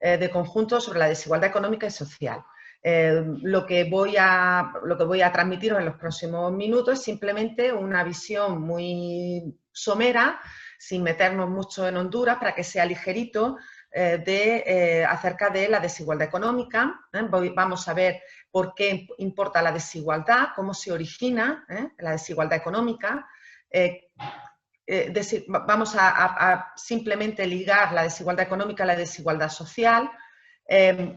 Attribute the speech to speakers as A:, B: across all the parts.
A: de conjunto sobre la desigualdad económica y social. Lo que voy a transmitiros en los próximos minutos es simplemente una visión muy somera, sin meternos mucho en Honduras, para que sea ligerito, acerca de la desigualdad económica. Vamos a ver por qué importa la desigualdad, cómo se origina la desigualdad económica. Vamos a simplemente ligar la desigualdad económica a la desigualdad social,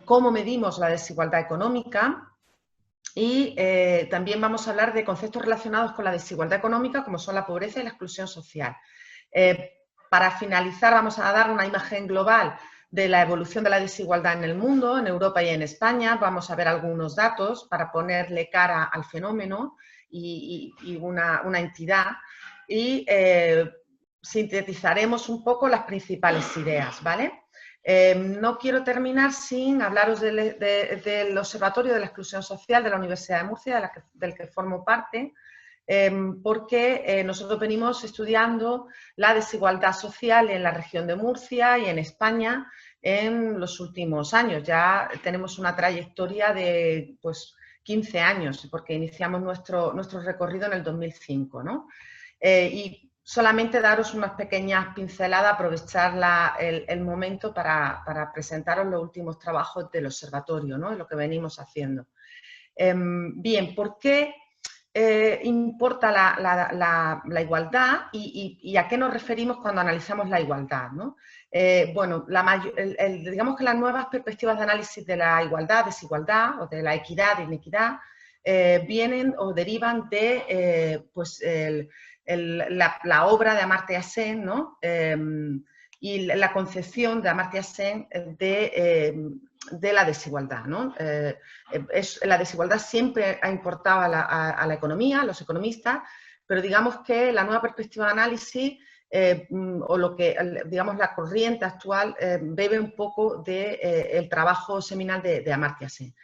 A: cómo medimos la desigualdad económica, y también vamos a hablar de conceptos relacionados con la desigualdad económica, como son la pobreza y la exclusión social. Para finalizar, vamos a dar una imagen global de la evolución de la desigualdad en el mundo, en Europa y en España. Vamos a ver algunos datos para ponerle cara al fenómeno y una entidad. Y sintetizaremos un poco las principales ideas, ¿vale? No quiero terminar sin hablaros del Observatorio de la Exclusión Social de la Universidad de Murcia, del que formo parte, porque nosotros venimos estudiando la desigualdad social en la región de Murcia y en España en los últimos años. Ya tenemos una trayectoria de 15 años, porque iniciamos nuestro recorrido en el 2005, ¿no? Y solamente daros unas pequeñas pinceladas, aprovechar el momento para presentaros los últimos trabajos del observatorio, ¿no? De lo que venimos haciendo. Bien, ¿por qué importa la igualdad y a qué nos referimos cuando analizamos la igualdad, ¿no? Bueno, digamos que las nuevas perspectivas de análisis de la igualdad, desigualdad, o de la equidad e inequidad, vienen o derivan de la obra de Amartya Sen, ¿no? Y la concepción de Amartya Sen de la desigualdad, ¿no? La desigualdad siempre ha importado a la economía, a los economistas, pero digamos que la nueva perspectiva de análisis o digamos la corriente actual bebe un poco del trabajo seminal de Amartya Sen.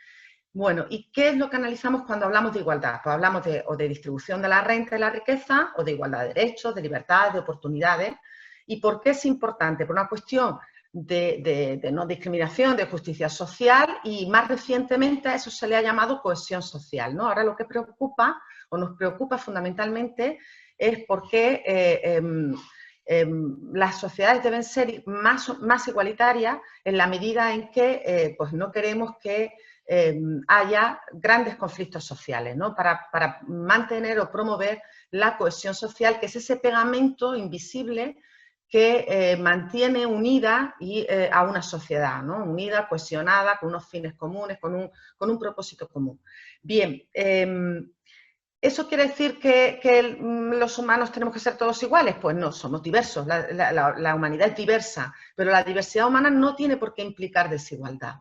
A: Bueno, ¿y qué es lo que analizamos cuando hablamos de igualdad? Pues hablamos de distribución de la renta y la riqueza, o de igualdad de derechos, de libertades, de oportunidades. ¿Y por qué es importante? Por una cuestión de no discriminación, de justicia social, y más recientemente a eso se le ha llamado cohesión social, ¿no? Ahora lo que preocupa, o nos preocupa fundamentalmente, es por qué las sociedades deben ser más igualitarias en la medida en que pues no queremos que haya grandes conflictos sociales, ¿no? Para mantener o promover la cohesión social, que es ese pegamento invisible que mantiene unida a una sociedad, ¿no? Unida, cohesionada, con unos fines comunes, con un propósito común. Bien, ¿eso quiere decir que los humanos tenemos que ser todos iguales? Pues no, somos diversos, la humanidad es diversa, pero la diversidad humana no tiene por qué implicar desigualdad.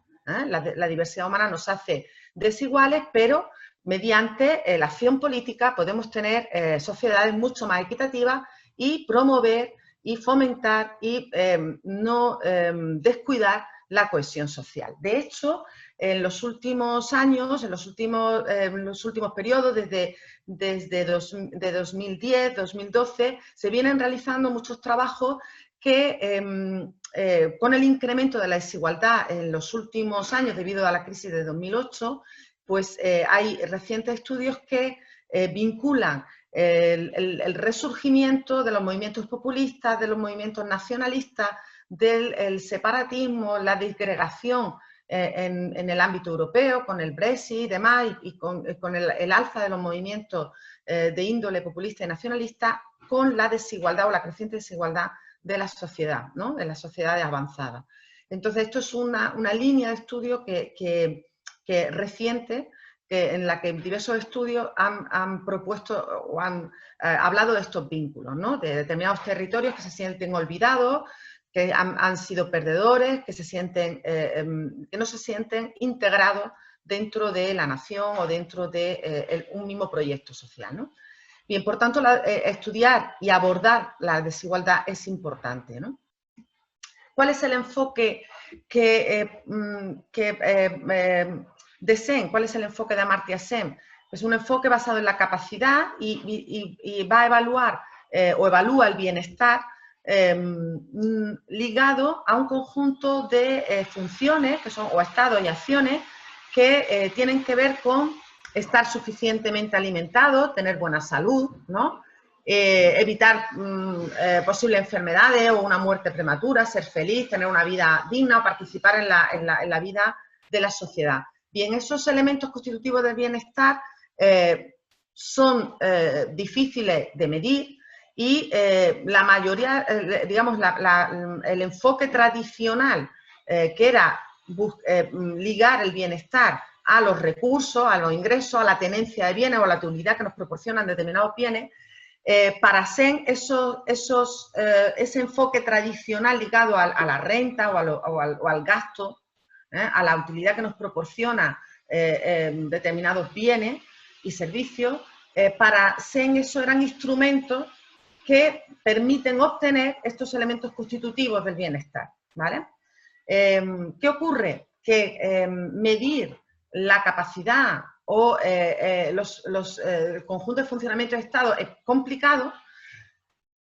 A: La diversidad humana nos hace desiguales, pero mediante la acción política podemos tener sociedades mucho más equitativas y promover y fomentar y no descuidar la cohesión social. De hecho, en los últimos años, en los últimos periodos, desde 2010, 2012, se vienen realizando muchos trabajos que con el incremento de la desigualdad en los últimos años debido a la crisis de 2008, pues hay recientes estudios que vinculan el resurgimiento de los movimientos populistas, de los movimientos nacionalistas, del separatismo, la disgregación en el ámbito europeo, con el Brexit y demás, y con el alza de los movimientos de índole populista y nacionalista, con la desigualdad o la creciente desigualdad de la sociedad, ¿no? De las sociedades avanzadas. Entonces, esto es una línea de estudio reciente, en la que diversos estudios han propuesto o han hablado de estos vínculos, ¿no? De determinados territorios que se sienten olvidados, que han sido perdedores, que no se sienten integrados dentro de la nación o dentro de un mismo proyecto social, ¿no? Bien, por tanto, estudiar y abordar la desigualdad es importante, ¿no? ¿Cuál es el enfoque de Sen? ¿Cuál es el enfoque de Amartya Sen? Es un enfoque basado en la capacidad y va a evaluar o evalúa el bienestar ligado a un conjunto de funciones que son, o estados y acciones que tienen que ver con estar suficientemente alimentado, tener buena salud, ¿no? Evitar posibles enfermedades o una muerte prematura, ser feliz, tener una vida digna o participar en la vida de la sociedad. Bien, esos elementos constitutivos del bienestar son difíciles de medir y la mayoría, digamos, el enfoque tradicional que era ligar el bienestar a los recursos, a los ingresos, a la tenencia de bienes o a la utilidad que nos proporcionan determinados bienes, para Sen ese enfoque tradicional ligado a la renta o al gasto, a la utilidad que nos proporciona determinados bienes y servicios, para Sen eso eran instrumentos que permiten obtener estos elementos constitutivos del bienestar, ¿vale? ¿Qué ocurre? Que medir la capacidad o el conjunto de funcionamiento de Estado es complicado.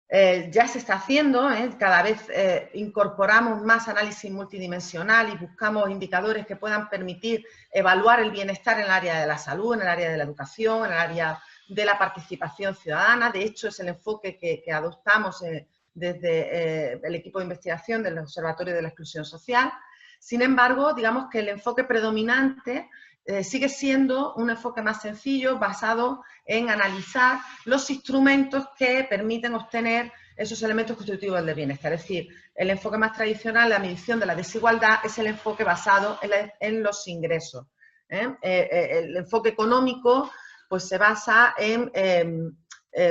A: Ya se está haciendo, cada vez incorporamos más análisis multidimensional y buscamos indicadores que puedan permitir evaluar el bienestar en el área de la salud, en el área de la educación, en el área de la participación ciudadana. De hecho, es el enfoque que adoptamos desde el equipo de investigación del Observatorio de la Exclusión Social. Sin embargo, digamos que el enfoque predominante sigue siendo un enfoque más sencillo, basado en analizar los instrumentos que permiten obtener esos elementos constitutivos del bienestar. Es decir, el enfoque más tradicional, la medición de la desigualdad, es el enfoque basado en los ingresos. El enfoque económico pues, se basa en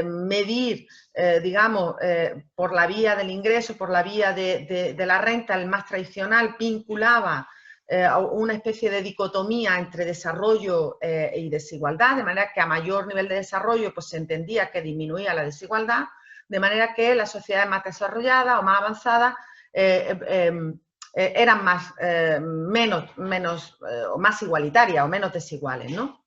A: medir, digamos, por la vía del ingreso, por la vía de la renta. El más tradicional vinculaba una especie de dicotomía entre desarrollo y desigualdad, de manera que a mayor nivel de desarrollo pues se entendía que disminuía la desigualdad, de manera que las sociedades más desarrolladas o más avanzadas eran más igualitarias o menos desiguales, ¿no?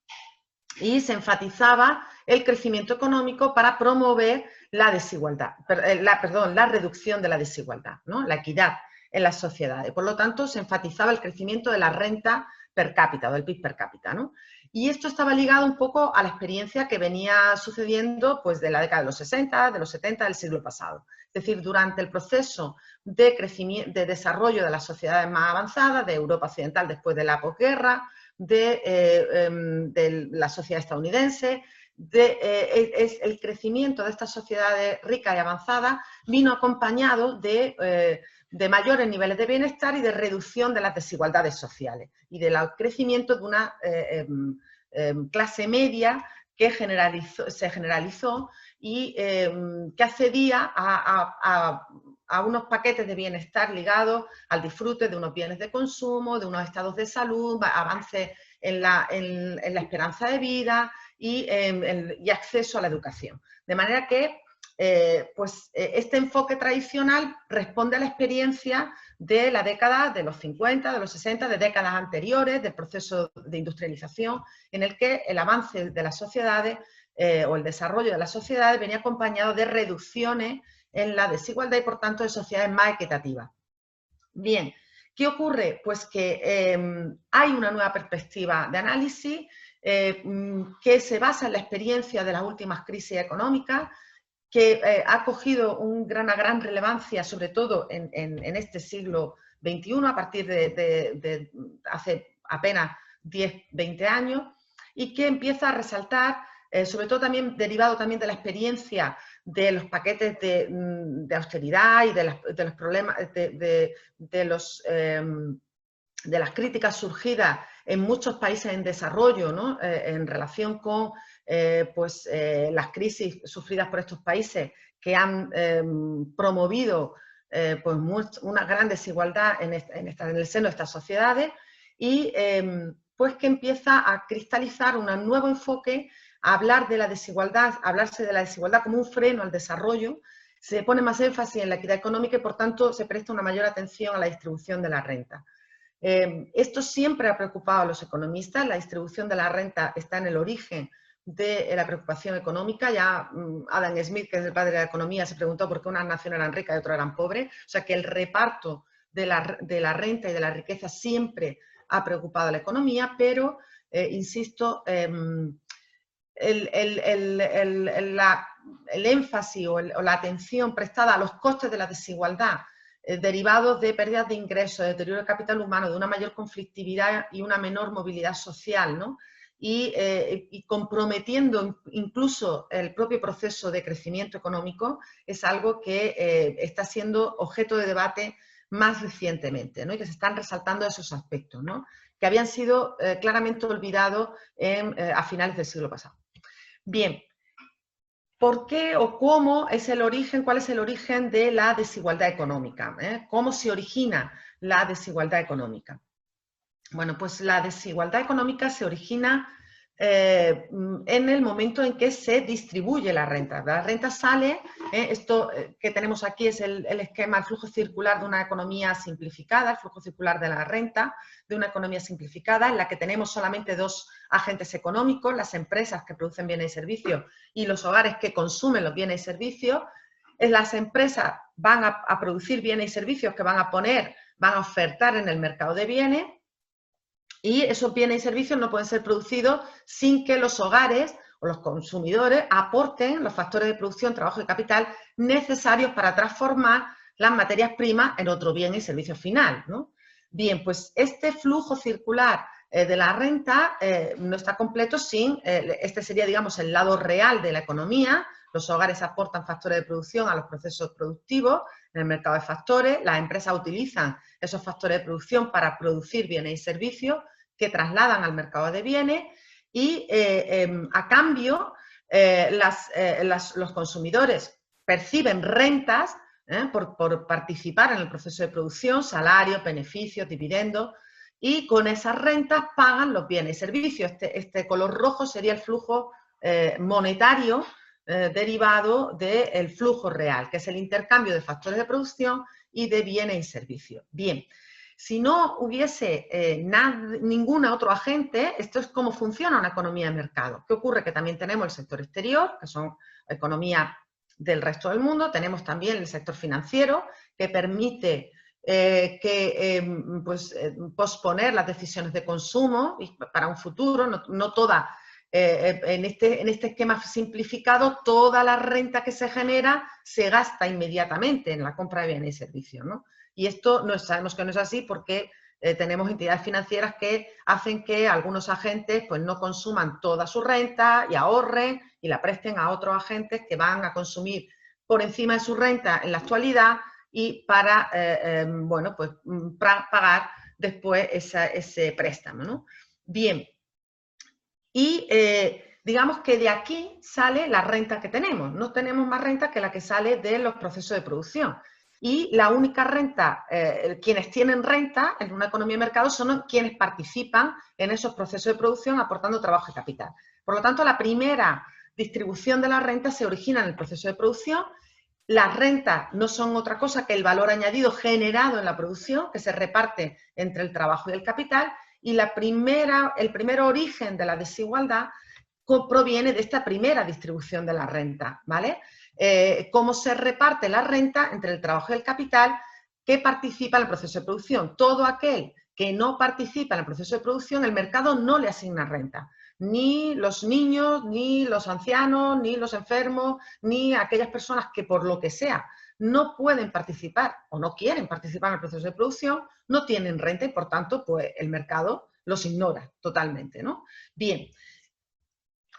A: Y se enfatizaba el crecimiento económico para promover la desigualdad, la reducción de la desigualdad, ¿no? La equidad en las sociedades. Por lo tanto, se enfatizaba el crecimiento de la renta per cápita o del PIB per cápita, ¿no? Y esto estaba ligado un poco a la experiencia que venía sucediendo pues, de la década de los 60, de los 70 del siglo pasado. Es decir, durante el proceso de crecimiento, de desarrollo de las sociedades más avanzadas, de Europa Occidental después de la posguerra, de la sociedad estadounidense, el crecimiento de estas sociedades ricas y avanzadas vino acompañado de mayores niveles de bienestar y de reducción de las desigualdades sociales y del crecimiento de una clase media que se generalizó y que accedía a unos paquetes de bienestar ligados al disfrute de unos bienes de consumo, de unos estados de salud, avances en la esperanza de vida y acceso a la educación. De manera que este enfoque tradicional responde a la experiencia de la década de los 50, de los 60, de décadas anteriores, del proceso de industrialización, en el que el avance de las sociedades o el desarrollo de las sociedades venía acompañado de reducciones en la desigualdad y, por tanto, de sociedades más equitativas. Bien, ¿qué ocurre? Pues que hay una nueva perspectiva de análisis que se basa en la experiencia de las últimas crisis económicas, que ha cogido una gran relevancia, sobre todo en este siglo XXI, a partir de hace apenas 10, 20 años, y que empieza a resaltar, sobre todo también derivado también de la experiencia de los paquetes de austeridad y de los problemas, de las críticas surgidas en muchos países en desarrollo, ¿no? En relación con las crisis sufridas por estos países que han promovido pues una gran desigualdad en el seno de estas sociedades y pues que empieza a cristalizar un nuevo enfoque, a hablar de la desigualdad, a hablarse de la desigualdad como un freno al desarrollo. Se pone más énfasis en la equidad económica y, por tanto, se presta una mayor atención a la distribución de la renta. Esto siempre ha preocupado a los economistas. La distribución de la renta está en el origen de la preocupación económica. Ya Adam Smith, que es el padre de la economía, se preguntó por qué unas naciones eran ricas y otras eran pobres. O sea que el reparto de la renta y de la riqueza siempre ha preocupado a la economía, pero, insisto, el énfasis o la atención prestada a los costes de la desigualdad derivados de pérdidas de ingresos, de deterioro de capital humano, de una mayor conflictividad y una menor movilidad social, ¿no? Y comprometiendo incluso el propio proceso de crecimiento económico, es algo que está siendo objeto de debate más recientemente, ¿no? Y que se están resaltando esos aspectos, ¿no? Que habían sido claramente olvidados a finales del siglo pasado. Bien, ¿por qué o cómo es el origen, cuál es el origen de la desigualdad económica? ¿Cómo se origina la desigualdad económica? Bueno, pues la desigualdad económica se origina en el momento en que se distribuye la renta. La renta sale, esto que tenemos aquí es el esquema, el flujo circular de una economía simplificada, el flujo circular de la renta de una economía simplificada, en la que tenemos solamente dos agentes económicos, las empresas que producen bienes y servicios y los hogares que consumen los bienes y servicios. Las empresas van a producir bienes y servicios que van a ofertar en el mercado de bienes, y esos bienes y servicios no pueden ser producidos sin que los hogares o los consumidores aporten los factores de producción, trabajo y capital necesarios para transformar las materias primas en otro bien y servicio final, ¿no? Bien, pues este flujo circular de la renta no está completo sin, este sería, digamos, el lado real de la economía. Los hogares aportan factores de producción a los procesos productivos en el mercado de factores, las empresas utilizan esos factores de producción para producir bienes y servicios que trasladan al mercado de bienes y a cambio los consumidores perciben rentas por participar en el proceso de producción, salarios, beneficios, dividendos, y con esas rentas pagan los bienes y servicios. Este color rojo sería el flujo monetario derivado del flujo real, que es el intercambio de factores de producción y de bienes y servicios. Bien, si no hubiese ningún otro agente, esto es cómo funciona una economía de mercado. ¿Qué ocurre? Que también tenemos el sector exterior, que son economía del resto del mundo, tenemos también el sector financiero, que permite posponer las decisiones de consumo para un futuro, no toda. En este esquema simplificado, toda la renta que se genera se gasta inmediatamente en la compra de bienes y servicios, ¿no? Y esto sabemos que no es así porque tenemos entidades financieras que hacen que algunos agentes pues, no consuman toda su renta y ahorren y la presten a otros agentes que van a consumir por encima de su renta en la actualidad y para pagar después ese préstamo, ¿no? Bien. Y digamos que de aquí sale la renta que tenemos. No tenemos más renta que la que sale de los procesos de producción. Y la única renta, quienes tienen renta en una economía de mercado son quienes participan en esos procesos de producción aportando trabajo y capital. Por lo tanto, la primera distribución de la renta se origina en el proceso de producción. Las rentas no son otra cosa que el valor añadido generado en la producción, que se reparte entre el trabajo y el capital, y el primer origen de la desigualdad proviene de esta primera distribución de la renta, ¿vale? Cómo se reparte la renta entre el trabajo y el capital que participa en el proceso de producción. Todo aquel que no participa en el proceso de producción, el mercado no le asigna renta. Ni los niños, ni los ancianos, ni los enfermos, ni aquellas personas que por lo que sea no pueden participar o no quieren participar en el proceso de producción, no tienen renta y por tanto pues, el mercado los ignora totalmente, ¿no? Bien,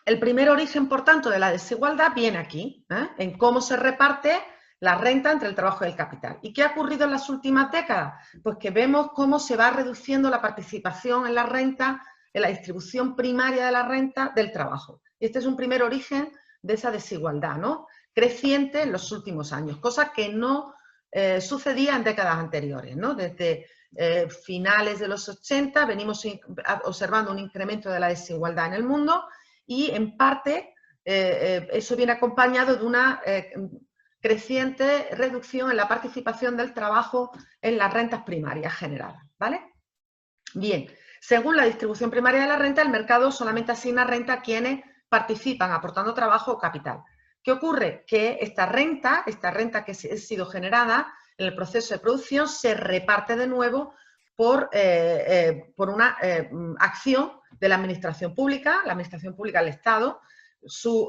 A: el primer origen, por tanto, de la desigualdad viene aquí, en cómo se reparte la renta entre el trabajo y el capital. ¿Y qué ha ocurrido en las últimas décadas? Pues que vemos cómo se va reduciendo la participación en la renta, en la distribución primaria de la renta del trabajo. Y este es un primer origen de esa desigualdad, ¿no? Creciente en los últimos años, cosa que no sucedía en décadas anteriores, ¿no? Desde finales de los 80 venimos observando un incremento de la desigualdad en el mundo y en parte eso viene acompañado de una creciente reducción en la participación del trabajo en las rentas primarias generadas, ¿vale? Bien, según la distribución primaria de la renta, el mercado solamente asigna renta a quienes participan aportando trabajo o capital. ¿Qué ocurre? Que esta renta que ha sido generada en el proceso de producción se reparte de nuevo por una acción de la administración pública del Estado. Su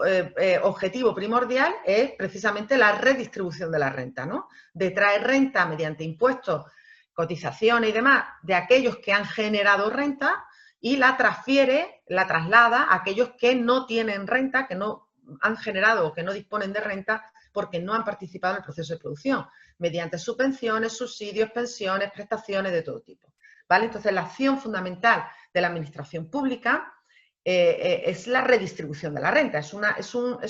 A: objetivo primordial es precisamente la redistribución de la renta, ¿no? De traer renta mediante impuestos, cotizaciones y demás de aquellos que han generado renta y la traslada a aquellos que no tienen renta, que no han generado o que no disponen de renta porque no han participado en el proceso de producción, mediante subvenciones, subsidios, pensiones, prestaciones de todo tipo, ¿vale? Entonces, la acción fundamental de la administración pública es la redistribución de la renta, es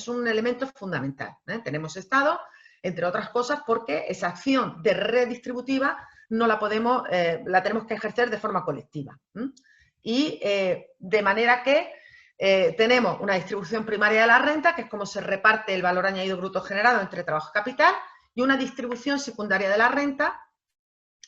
A: un elemento fundamental, ¿eh? Tenemos Estado, entre otras cosas, porque esa acción de redistributiva no la podemos, la tenemos que ejercer de forma colectiva. Y de manera que tenemos una distribución primaria de la renta, que es como se reparte el valor añadido bruto generado entre trabajo y capital, y una distribución secundaria de la renta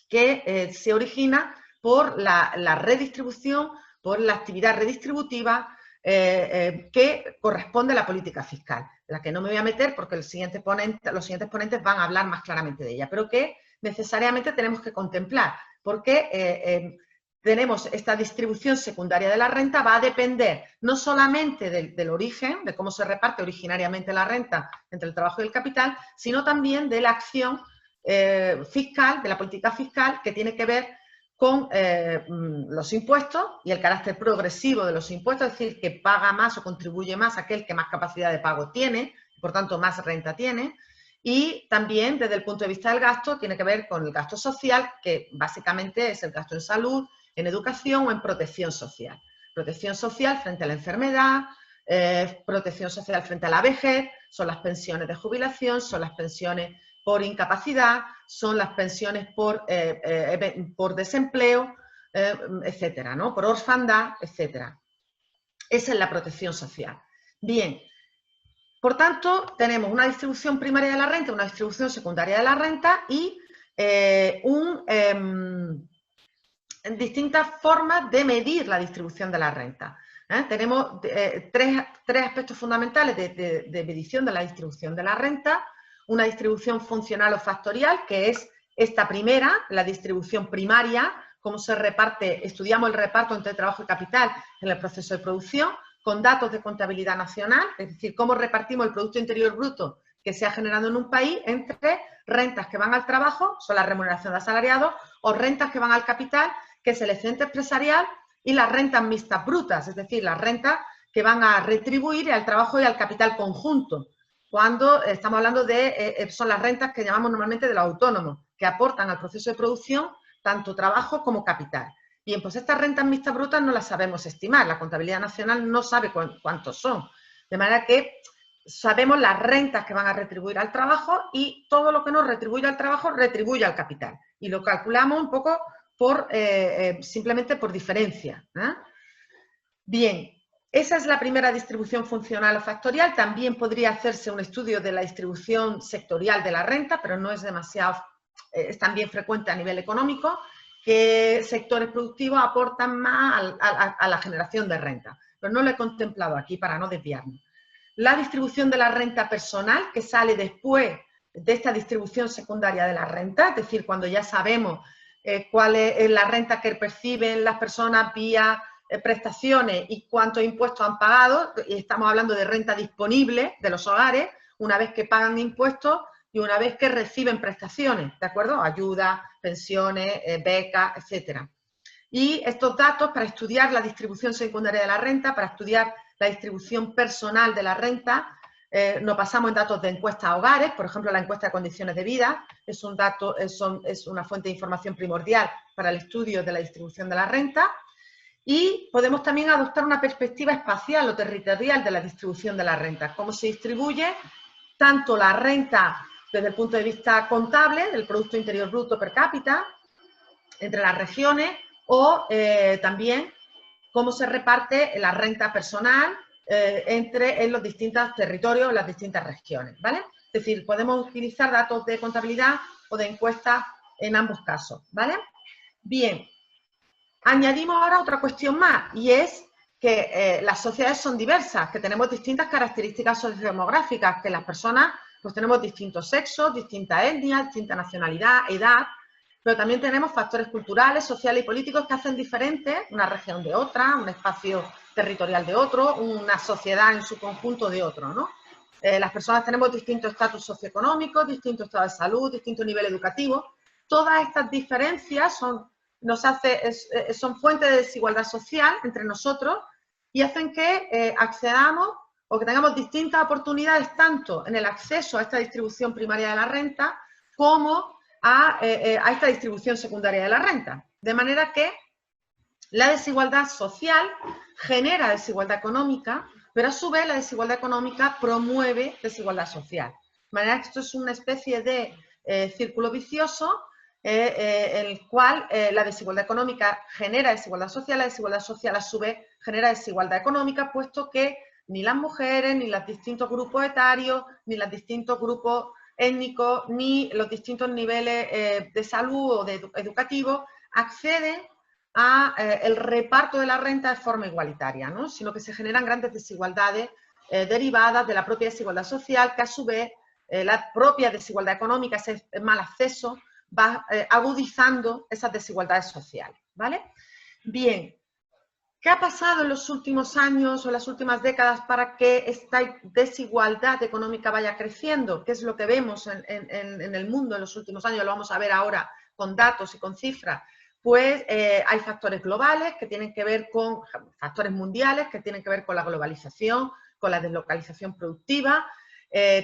A: que se origina por la redistribución, por la actividad redistributiva que corresponde a la política fiscal, la que no me voy a meter porque los siguientes ponentes van a hablar más claramente de ella, pero que necesariamente tenemos que contemplar, porque tenemos esta distribución secundaria de la renta, va a depender no solamente del origen, de cómo se reparte originariamente la renta entre el trabajo y el capital, sino también de la acción fiscal, de la política fiscal, que tiene que ver con los impuestos y el carácter progresivo de los impuestos, es decir, que paga más o contribuye más aquel que más capacidad de pago tiene, por tanto más renta tiene, y también desde el punto de vista del gasto tiene que ver con el gasto social, que básicamente es el gasto en salud, en educación o en protección social. Protección social frente a la enfermedad, protección social frente a la vejez, son las pensiones de jubilación, son las pensiones por incapacidad, son las pensiones por desempleo, etcétera, ¿no? Por orfandad, etcétera. Esa es la protección social. Bien, por tanto, tenemos una distribución primaria de la renta, una distribución secundaria de la renta y distintas formas de medir la distribución de la renta. Tenemos tres aspectos fundamentales de medición de la distribución de la renta. Una distribución funcional o factorial, que es esta primera, la distribución primaria, cómo se reparte, estudiamos el reparto entre trabajo y capital en el proceso de producción, con datos de contabilidad nacional, es decir, cómo repartimos el Producto Interior Bruto que se ha generado en un país entre rentas que van al trabajo, son la remuneración de asalariados, o rentas que van al capital, que es el excedente empresarial, y las rentas mixtas brutas, es decir, las rentas que van a retribuir al trabajo y al capital conjunto. Cuando estamos hablando son las rentas que llamamos normalmente de los autónomos, que aportan al proceso de producción tanto trabajo como capital. Bien, pues estas rentas mixtas brutas no las sabemos estimar, la contabilidad nacional no sabe cuántos son, de manera que sabemos las rentas que van a retribuir al trabajo y todo lo que no retribuye al trabajo retribuye al capital. Y lo calculamos un poco simplemente por diferencia. Bien, esa es la primera distribución funcional o factorial. También podría hacerse un estudio de la distribución sectorial de la renta, pero no es demasiado, es también frecuente a nivel económico, que sectores productivos aportan más a la generación de renta. Pero no lo he contemplado aquí para no desviarme. La distribución de la renta personal, que sale después de esta distribución secundaria de la renta, es decir, cuando ya sabemos cuál es la renta que perciben las personas vía prestaciones y cuántos impuestos han pagado, y estamos hablando de renta disponible de los hogares, una vez que pagan impuestos y una vez que reciben prestaciones, ¿de acuerdo? Ayudas, pensiones, becas, etcétera. Y estos datos para estudiar la distribución secundaria de la renta, para estudiar la distribución personal de la renta, nos basamos en datos de encuestas a hogares, por ejemplo, la encuesta de condiciones de vida, es una fuente de información primordial para el estudio de la distribución de la renta, y podemos también adoptar una perspectiva espacial o territorial de la distribución de la renta, cómo se distribuye tanto la renta desde el punto de vista contable, del Producto Interior Bruto per cápita, entre las regiones, o también cómo se reparte la renta personal en los distintos territorios, las distintas regiones, ¿vale? Es decir, podemos utilizar datos de contabilidad o de encuesta en ambos casos, ¿vale? Bien, añadimos ahora otra cuestión más, y es que las sociedades son diversas, que tenemos distintas características sociodemográficas, que las personas pues tenemos distintos sexos, distintas etnias, distinta nacionalidad, edad, pero también tenemos factores culturales, sociales y políticos que hacen diferente una región de otra, un espacio territorial de otro, una sociedad en su conjunto de otro, ¿no? Las personas tenemos distintos estatus socioeconómicos, distintos estados de salud, distinto nivel educativo. Todas estas diferencias son fuente de desigualdad social entre nosotros y hacen que accedamos o que tengamos distintas oportunidades tanto en el acceso a esta distribución primaria de la renta como a esta distribución secundaria de la renta. De manera que la desigualdad social genera desigualdad económica, pero a su vez la desigualdad económica promueve desigualdad social. De manera que esto es una especie de círculo vicioso en el cual la desigualdad económica genera desigualdad social, la desigualdad social a su vez genera desigualdad económica, puesto que ni las mujeres, ni los distintos grupos etarios, ni los distintos grupos étnicos, ni los distintos niveles de salud o educativos acceden a el reparto de la renta de forma igualitaria, ¿no? Sino que se generan grandes desigualdades derivadas de la propia desigualdad social, que a su vez la propia desigualdad económica, ese mal acceso, va agudizando esas desigualdades sociales, ¿vale? Bien, ¿qué ha pasado en los últimos años o en las últimas décadas para que esta desigualdad económica vaya creciendo? ¿Qué es lo que vemos en el mundo en los últimos años? Lo vamos a ver ahora con datos y con cifras. Pues hay factores globales que tienen que ver con factores mundiales que tienen que ver con la globalización, con la deslocalización productiva,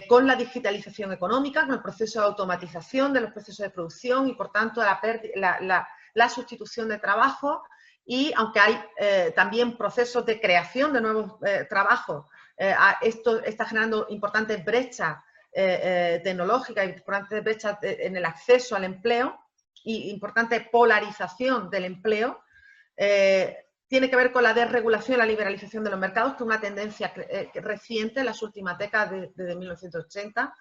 A: con la digitalización económica, con el proceso de automatización de los procesos de producción y, por tanto, la sustitución de trabajo. Y aunque hay también procesos de creación de nuevos trabajos, esto está generando importantes brechas tecnológicas, importantes brechas en el acceso al empleo y importante polarización del empleo. Tiene que ver con la desregulación y la liberalización de los mercados, que es una tendencia reciente en las últimas décadas, desde 1980,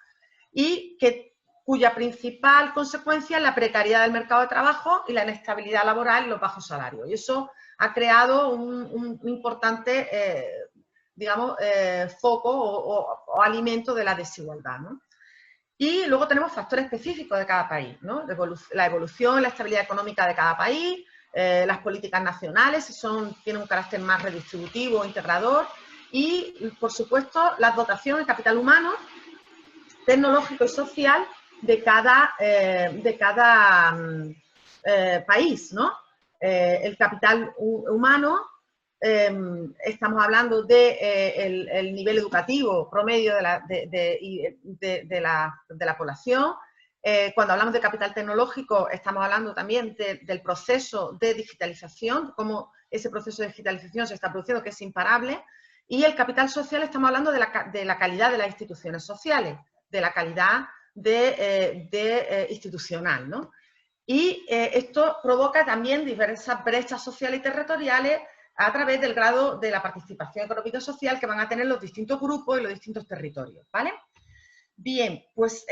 A: y cuya principal consecuencia es la precariedad del mercado de trabajo y la inestabilidad laboral y los bajos salarios. Y eso ha creado un importante, digamos, foco o alimento de la desigualdad, ¿no? Y luego tenemos factores específicos de cada país, ¿no? La evolución, la estabilidad económica de cada país, las políticas nacionales, si tienen un carácter más redistributivo, integrador, y, por supuesto, las dotaciones de capital humano, tecnológico y social de cada país, ¿no? El capital humano, estamos hablando de el nivel educativo promedio de la población. Cuando hablamos de capital tecnológico, estamos hablando también del proceso de digitalización, cómo ese proceso de digitalización se está produciendo, que es imparable. Y el capital social, estamos hablando de la calidad de las instituciones sociales, de la calidad institucional, ¿no? Y esto provoca también diversas brechas sociales y territoriales a través del grado de la participación económica y social que van a tener los distintos grupos y los distintos territorios, ¿vale? Bien, pues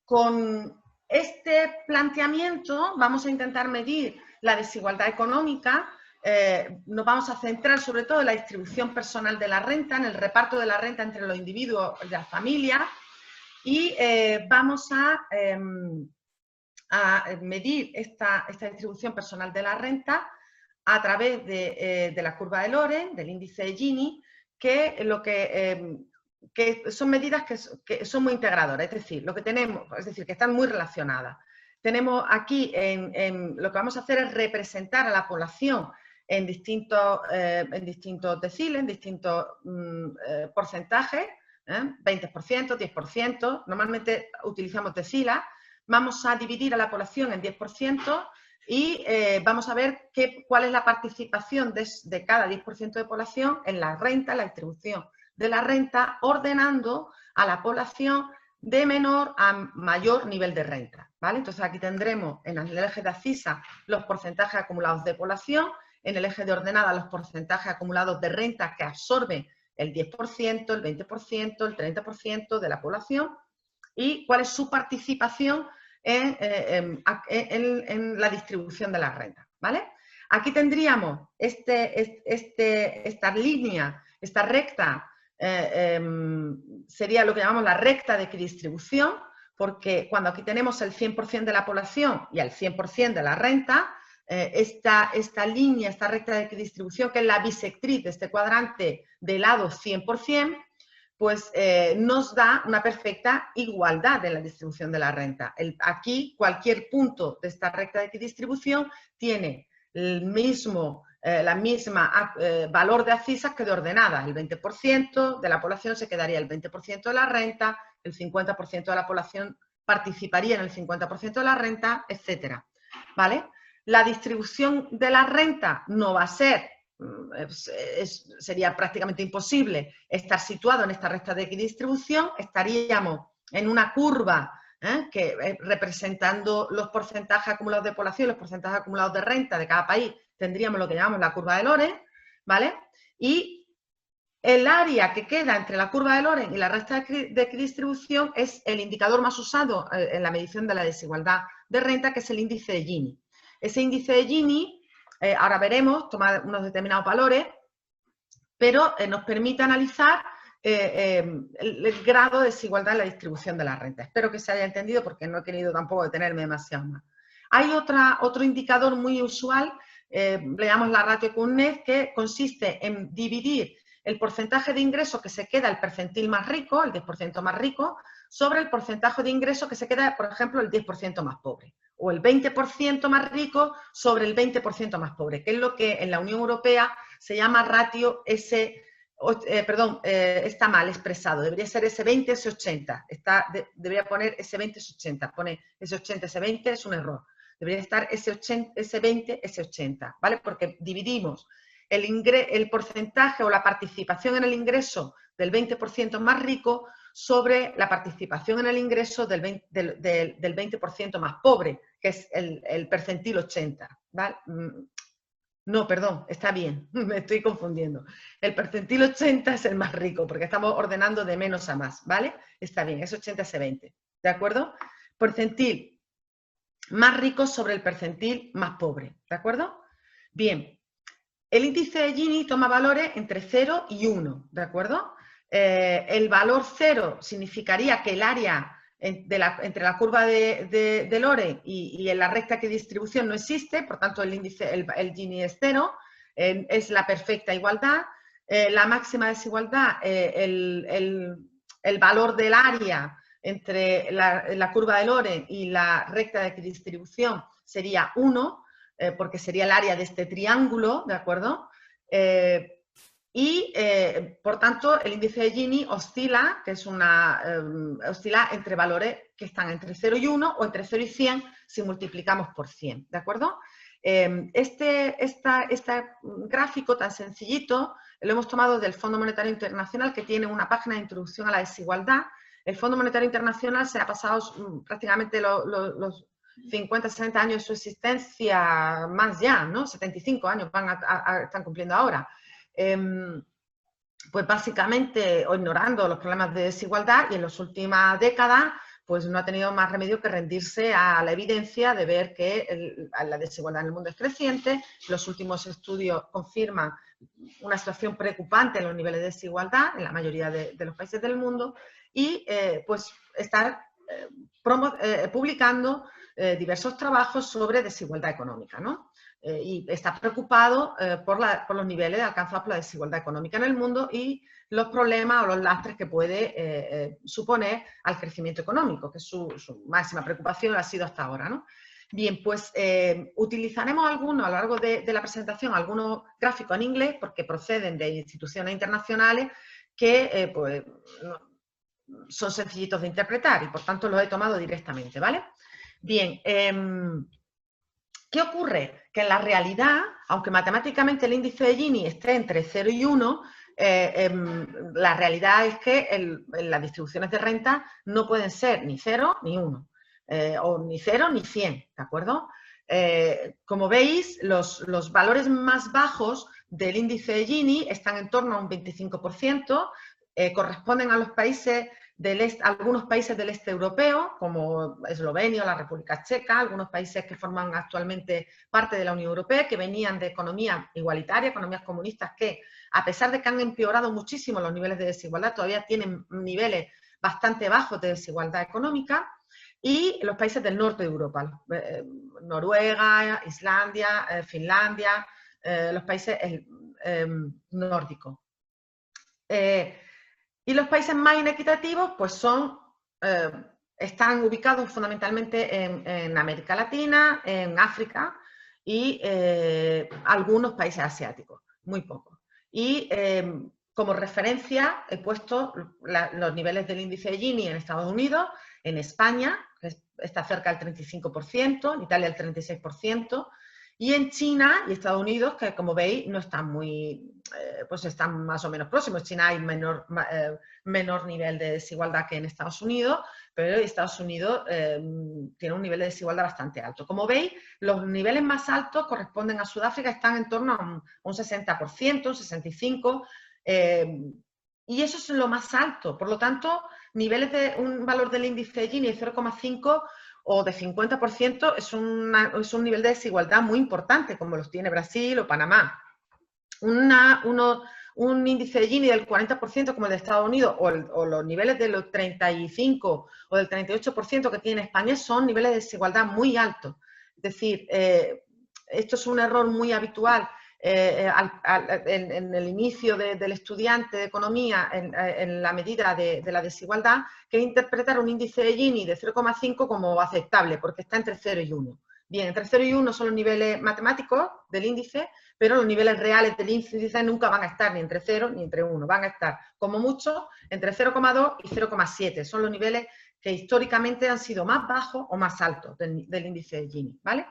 A: con este planteamiento vamos a intentar medir la desigualdad económica. Nos vamos a centrar sobre todo en la distribución personal de la renta, en el reparto de la renta entre los individuos y las familias, y vamos a medir esta distribución personal de la renta a través de la curva de Lorenz, del índice de Gini, que son medidas que son muy integradoras, es decir, que están muy relacionadas. Tenemos aquí, lo que vamos a hacer es representar a la población en distintos deciles, en distintos porcentajes, 20%, 10%, normalmente utilizamos decilas. Vamos a dividir a la población en 10% y vamos a ver cuál es la participación de cada 10% de población en la renta, la distribución de la renta, ordenando a la población de menor a mayor nivel de renta, ¿vale? Entonces aquí tendremos en el eje de ACISA los porcentajes acumulados de población, en el eje de ordenada los porcentajes acumulados de renta que absorbe el 10%, el 20%, el 30% de la población, y cuál es su participación en la distribución de la renta, ¿vale? aquí tendríamos esta línea, esta recta, sería lo que llamamos la recta de equidistribución, porque cuando aquí tenemos el 100% de la población y el 100% de la renta, esta línea, esta recta de equidistribución, que es la bisectriz de este cuadrante de lado 100%, pues nos da una perfecta igualdad de la distribución de la renta. Aquí, cualquier punto de esta recta de equidistribución tiene el mismo, la misma valor de abscisas que de ordenada. El 20% de la población se quedaría el 20% de la renta, el 50% de la población participaría en el 50% de la renta, etcétera, ¿vale? La distribución de la renta no va a ser, sería prácticamente imposible estar situado en esta recta de equidistribución, estaríamos en una curva representando los porcentajes acumulados de población, los porcentajes acumulados de renta de cada país, tendríamos lo que llamamos la curva de Lorenz, ¿vale? Y el área que queda entre la curva de Lorenz y la recta de equidistribución es el indicador más usado en la medición de la desigualdad de renta, que es el índice de Gini. Ese índice de Gini, ahora veremos, toma unos determinados valores, pero nos permite analizar el grado de desigualdad en la distribución de la renta. Espero que se haya entendido porque no he querido tampoco detenerme demasiado más. Hay otro indicador muy usual, le llamamos la ratio Kuznets, que consiste en dividir el porcentaje de ingresos que se queda el percentil más rico, el 10% más rico, sobre el porcentaje de ingresos que se queda, por ejemplo, el 10% más pobre, o el 20% más rico sobre el 20% más pobre, que es lo que en la Unión Europea se llama ratio está mal expresado, debería ser S20, S80, debería poner S20, S80, pone S80, S20, es un error, debería estar S20, S80, ¿vale? Porque dividimos el porcentaje o la participación en el ingreso del 20% más rico sobre la participación en el ingreso del 20% más pobre, que es el percentil 80, ¿vale? No, perdón, está bien, me estoy confundiendo. El percentil 80 es el más rico, porque estamos ordenando de menos a más, ¿vale? Está bien, es 80, es 20, ¿de acuerdo? Percentil más rico sobre el percentil más pobre, ¿de acuerdo? Bien, el índice de Gini toma valores entre 0 y 1, ¿de acuerdo? El valor 0 significaría que el área entre la curva de Lorenz y en la recta de distribución no existe, por tanto el Gini es 0, es la perfecta igualdad. La máxima desigualdad, el valor del área entre la curva de Lorenz y la recta de equidistribución sería 1, porque sería el área de este triángulo, ¿de acuerdo? Por tanto, el índice de Gini oscila, oscila entre valores que están entre 0 y 1 o entre 0 y 100 si multiplicamos por 100, ¿de acuerdo? Este gráfico tan sencillito lo hemos tomado del Fondo Monetario Internacional, que tiene una página de introducción a la desigualdad. El Fondo Monetario Internacional se ha pasado prácticamente los 50, 60 años de su existencia, más ya, ¿no? 75 años están cumpliendo ahora. Pues básicamente ignorando los problemas de desigualdad, y en las últimas décadas pues no ha tenido más remedio que rendirse a la evidencia de ver que la desigualdad en el mundo es creciente. Los últimos estudios confirman una situación preocupante en los niveles de desigualdad en la mayoría de los países del mundo, y pues está publicando diversos trabajos sobre desigualdad económica, ¿no? Y está preocupado por los niveles alcanzados por la desigualdad económica en el mundo y los problemas o los lastres que puede suponer al crecimiento económico, que es su máxima preocupación, ha sido hasta ahora, ¿no? Bien, pues utilizaremos a lo largo de la presentación algunos gráficos en inglés, porque proceden de instituciones internacionales que pues, son sencillitos de interpretar y por tanto los he tomado directamente, ¿vale? Bien, ¿qué ocurre? Que en la realidad, aunque matemáticamente el índice de Gini esté entre 0 y 1, la realidad es que las distribuciones de renta no pueden ser ni 0 ni 1, o ni 0 ni 100, ¿de acuerdo? Como veis, los valores más bajos del índice de Gini están en torno a un 25%, corresponden a los países algunos países del este europeo, como Eslovenia o la República Checa, algunos países que forman actualmente parte de la Unión Europea, que venían de economías igualitarias, economías comunistas, que a pesar de que han empeorado muchísimo los niveles de desigualdad, todavía tienen niveles bastante bajos de desigualdad económica, y los países del norte de Europa, Noruega, Islandia, Finlandia, los países nórdicos. Y los países más inequitativos pues están ubicados fundamentalmente en América Latina, en África y algunos países asiáticos, muy pocos. Y como referencia he puesto los niveles del índice de Gini en Estados Unidos, en España, que está cerca del 35%, en Italia el 36%, y en China y Estados Unidos, que como veis no están muy, pues están más o menos próximos. En China hay menor nivel de desigualdad que en Estados Unidos, pero Estados Unidos tiene un nivel de desigualdad bastante alto. Como veis, los niveles más altos corresponden a Sudáfrica, están en torno a un 60%, un 65%, y eso es lo más alto. Por lo tanto, niveles de un valor del índice de Gini de 0,5 o de 50% es un nivel de desigualdad muy importante, como los tiene Brasil o Panamá. Un índice de Gini del 40% como el de Estados Unidos, o los niveles de los 35 o del 38% que tiene España, son niveles de desigualdad muy altos. Es decir, esto es un error muy habitual en el inicio del estudiante de economía en la medida de la desigualdad, que es interpretar un índice de Gini de 0,5 como aceptable, porque está entre 0 y 1. Bien, entre 0 y 1 son los niveles matemáticos del índice, pero los niveles reales del índice nunca van a estar ni entre 0 ni entre 1, van a estar como mucho entre 0,2 y 0,7. Son los niveles que históricamente han sido más bajos o más altos del índice de Gini, ¿vale?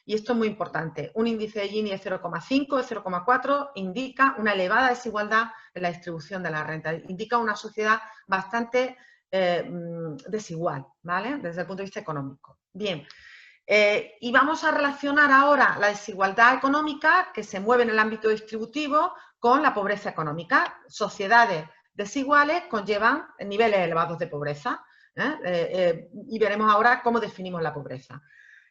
A: Y esto es muy importante. Un índice de Gini de 0,5, de 0,4 indica una elevada desigualdad en la distribución de la renta. Indica una sociedad bastante desigual, ¿vale? Desde el punto de vista económico. Bien. Y vamos a relacionar ahora la desigualdad económica que se mueve en el ámbito distributivo con la pobreza económica. Sociedades desiguales conllevan niveles elevados de pobreza. Y veremos ahora cómo definimos la pobreza.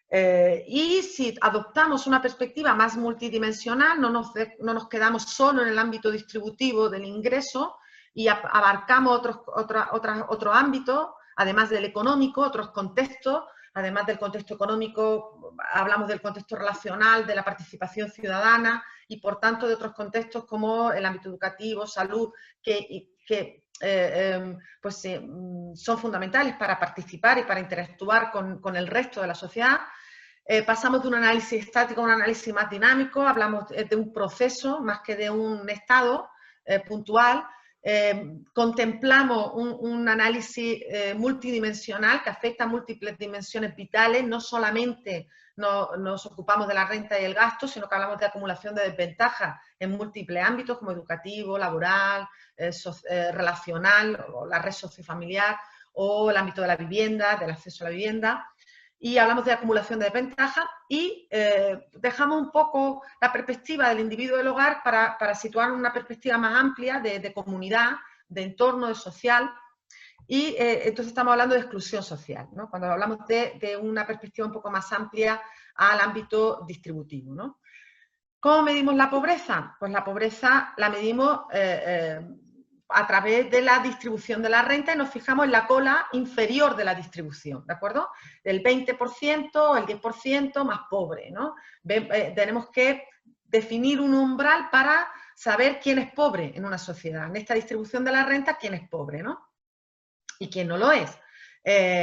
A: Y si adoptamos una perspectiva más multidimensional, no nos quedamos solo en el ámbito distributivo del ingreso y abarcamos otro ámbito, además del económico, otros contextos. Además del contexto económico, hablamos del contexto relacional, de la participación ciudadana y, por tanto, de otros contextos como el ámbito educativo, salud, son fundamentales para participar y para interactuar con el resto de la sociedad. Pasamos de un análisis estático a un análisis más dinámico, hablamos de un proceso más que de un estado puntual. Contemplamos un análisis multidimensional que afecta a múltiples dimensiones vitales. No solamente nos ocupamos de la renta y el gasto, sino que hablamos de acumulación de desventajas en múltiples ámbitos como educativo, laboral, relacional, o la red sociofamiliar, o el ámbito de la vivienda, del acceso a la vivienda. Y hablamos de acumulación de desventajas y dejamos un poco la perspectiva del individuo del hogar para situar una perspectiva más amplia de comunidad, de entorno, de social. Y entonces estamos hablando de exclusión social, ¿no? Cuando hablamos de una perspectiva un poco más amplia al ámbito distributivo, ¿no? ¿Cómo medimos la pobreza? Pues la pobreza la medimos a través de la distribución de la renta y nos fijamos en la cola inferior de la distribución, ¿de acuerdo? Del 20%, el 10% más pobre, ¿no? Tenemos que definir un umbral para saber quién es pobre en una sociedad. En esta distribución de la renta, quién es pobre, ¿no? Y quién no lo es.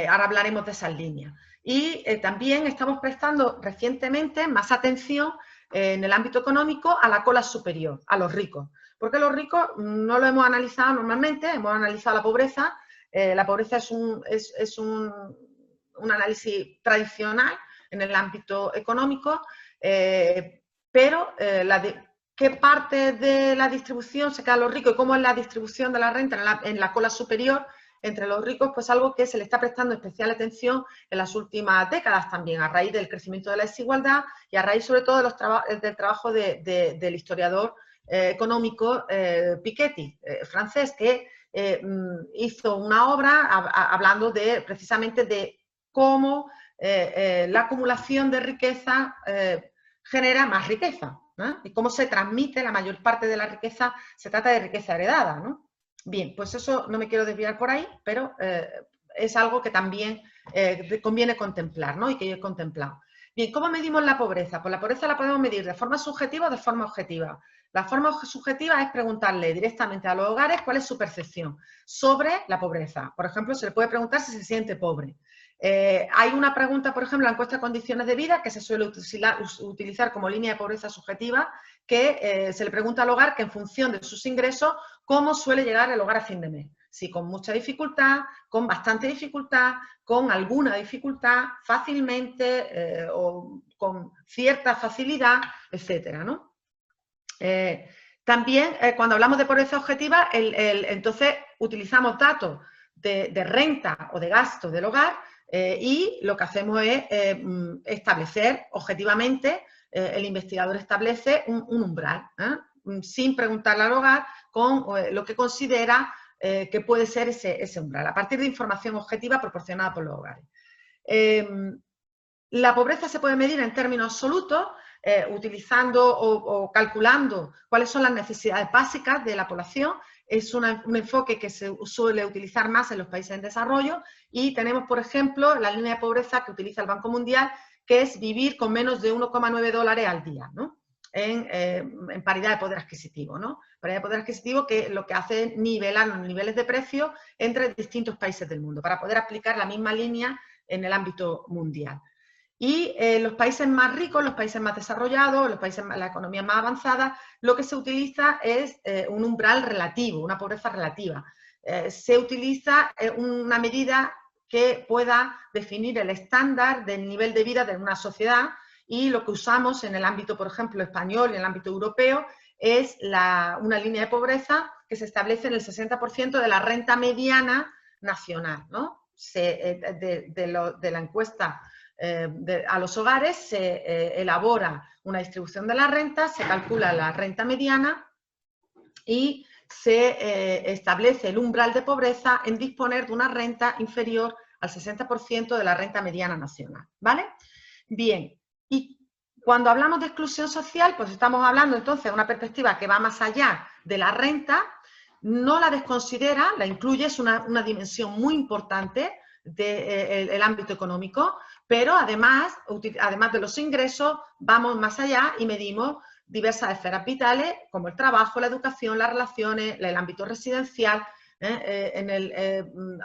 A: Ahora hablaremos de esas líneas. Y también estamos prestando recientemente más atención en el ámbito económico a la cola superior, a los ricos. Porque los ricos no lo hemos analizado normalmente, hemos analizado la pobreza. La pobreza es un análisis tradicional en el ámbito económico, pero qué parte de la distribución se queda a los ricos y cómo es la distribución de la renta en la cola superior entre los ricos, pues algo que se le está prestando especial atención en las últimas décadas también, a raíz del crecimiento de la desigualdad y a raíz sobre todo del trabajo del historiador económico Piketty, francés, que hizo una obra hablando precisamente de cómo la acumulación de riqueza genera más riqueza, ¿no? Y cómo se transmite la mayor parte de la riqueza, se trata de riqueza heredada, ¿no? Bien, pues eso no me quiero desviar por ahí, pero es algo que también conviene contemplar, ¿no? Y que yo he contemplado. Bien, ¿cómo medimos la pobreza? Pues la pobreza la podemos medir de forma subjetiva o de forma objetiva. La forma subjetiva es preguntarle directamente a los hogares cuál es su percepción sobre la pobreza. Por ejemplo, se le puede preguntar si se siente pobre. Hay una pregunta, por ejemplo, la encuesta de condiciones de vida, que se suele utilizar como línea de pobreza subjetiva, que se le pregunta al hogar que en función de sus ingresos, cómo suele llegar el hogar a fin de mes. Si con mucha dificultad, con bastante dificultad, con alguna dificultad, fácilmente o con cierta facilidad, etcétera, ¿no? También, cuando hablamos de pobreza objetiva, entonces utilizamos datos de renta o de gasto del hogar y lo que hacemos es establecer objetivamente, el investigador establece un umbral, sin preguntarle al hogar con lo que considera que puede ser ese umbral, a partir de información objetiva proporcionada por los hogares. La pobreza se puede medir en términos absolutos, utilizando o calculando cuáles son las necesidades básicas de la población. Es un enfoque que se suele utilizar más en los países en desarrollo y tenemos, por ejemplo, la línea de pobreza que utiliza el Banco Mundial, que es vivir con menos de 1,9 dólares al día, ¿no? En paridad de poder adquisitivo, ¿no? Paridad de poder adquisitivo que lo que hace es nivelar los niveles de precio entre distintos países del mundo para poder aplicar la misma línea en el ámbito mundial. Y los países más ricos, los países más desarrollados, los países la economía más avanzada, lo que se utiliza es un umbral relativo, una pobreza relativa. Se utiliza una medida que pueda definir el estándar del nivel de vida de una sociedad y lo que usamos en el ámbito, por ejemplo, español y en el ámbito europeo es una línea de pobreza que se establece en el 60% de la renta mediana nacional, ¿no? De la encuesta a los hogares se elabora una distribución de la renta, se calcula la renta mediana y se establece el umbral de pobreza en disponer de una renta inferior al 60% de la renta mediana nacional, ¿vale? Bien, y cuando hablamos de exclusión social, pues estamos hablando entonces de una perspectiva que va más allá de la renta, no la desconsidera, la incluye, es una dimensión muy importante del ámbito económico, pero además de los ingresos, vamos más allá y medimos diversas esferas vitales, como el trabajo, la educación, las relaciones, el ámbito residencial.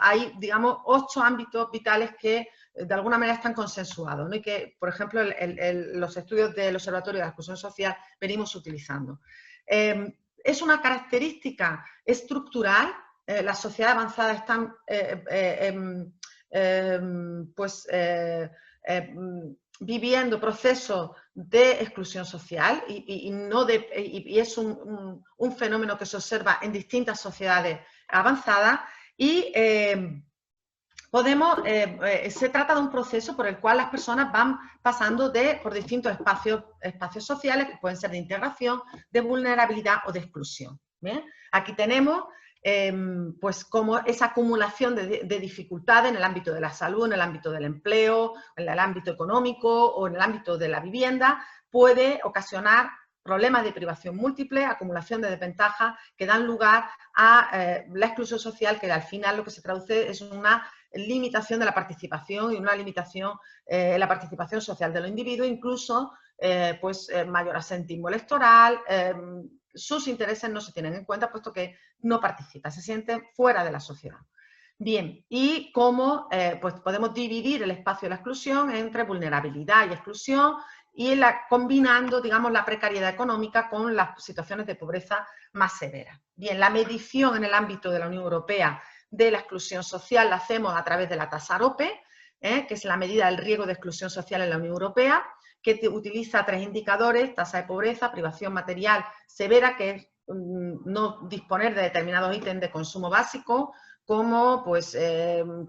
A: Hay, digamos, 8 ámbitos vitales que de alguna manera están consensuados, ¿no? Y que, por ejemplo, los estudios del Observatorio de la Exclusión Social venimos utilizando. Es una característica estructural. Las sociedades avanzadas están viviendo procesos de exclusión social y es un fenómeno que se observa en distintas sociedades avanzadas y se trata de un proceso por el cual las personas van pasando por distintos espacios sociales que pueden ser de integración, de vulnerabilidad o de exclusión. ¿Bien? Aquí tenemos pues como esa acumulación de dificultades en el ámbito de la salud, en el ámbito del empleo, en el ámbito económico o en el ámbito de la vivienda puede ocasionar problemas de privación múltiple, acumulación de desventajas que dan lugar a la exclusión social, que al final lo que se traduce es una limitación de la participación y una limitación en la participación social de los individuos, incluso mayor asentismo electoral, sus intereses no se tienen en cuenta puesto que no participa, se siente fuera de la sociedad. Bien, y cómo pues podemos dividir el espacio de la exclusión entre vulnerabilidad y exclusión y combinando, digamos, la precariedad económica con las situaciones de pobreza más severas. Bien, la medición en el ámbito de la Unión Europea de la exclusión social la hacemos a través de la tasa AROPE, que es la medida del riesgo de exclusión social en la Unión Europea, que utiliza 3 indicadores: tasa de pobreza, privación material severa, que es no disponer de determinados ítems de consumo básico, como pues,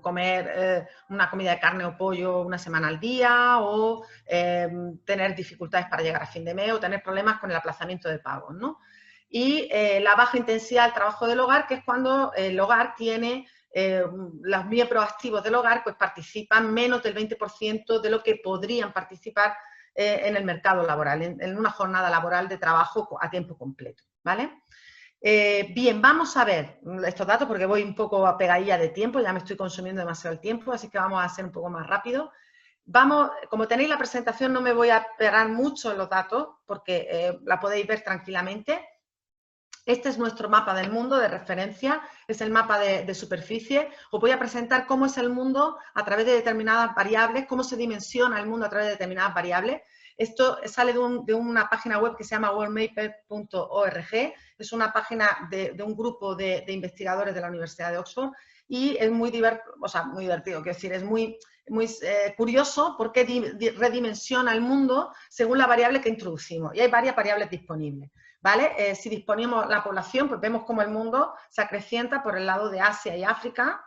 A: comer una comida de carne o pollo una semana al día, o tener dificultades para llegar a fin de mes, o tener problemas con el aplazamiento de pagos, ¿no? y la baja intensidad del trabajo del hogar, que es cuando el hogar tiene, los miembros activos del hogar pues participan menos del 20% de lo que podrían participar en el mercado laboral, en una jornada laboral de trabajo a tiempo completo, ¿vale? Bien, vamos a ver estos datos porque voy un poco a pegadilla de tiempo, ya me estoy consumiendo demasiado el tiempo, así que vamos a ser un poco más rápido. Vamos, como tenéis la presentación, no me voy a pegar mucho en los datos porque la podéis ver tranquilamente. Este es nuestro mapa del mundo de referencia, es el mapa de superficie. Os voy a presentar cómo es el mundo a través de determinadas variables, cómo se dimensiona el mundo a través de determinadas variables. Esto sale de una página web que se llama worldmapper.org, es una página de un grupo de investigadores de la Universidad de Oxford y es muy divertido, quiero decir, es muy curioso porque redimensiona el mundo según la variable que introducimos y hay varias variables disponibles. ¿Vale? Si disponemos la población, pues vemos cómo el mundo se acrecienta por el lado de Asia y África,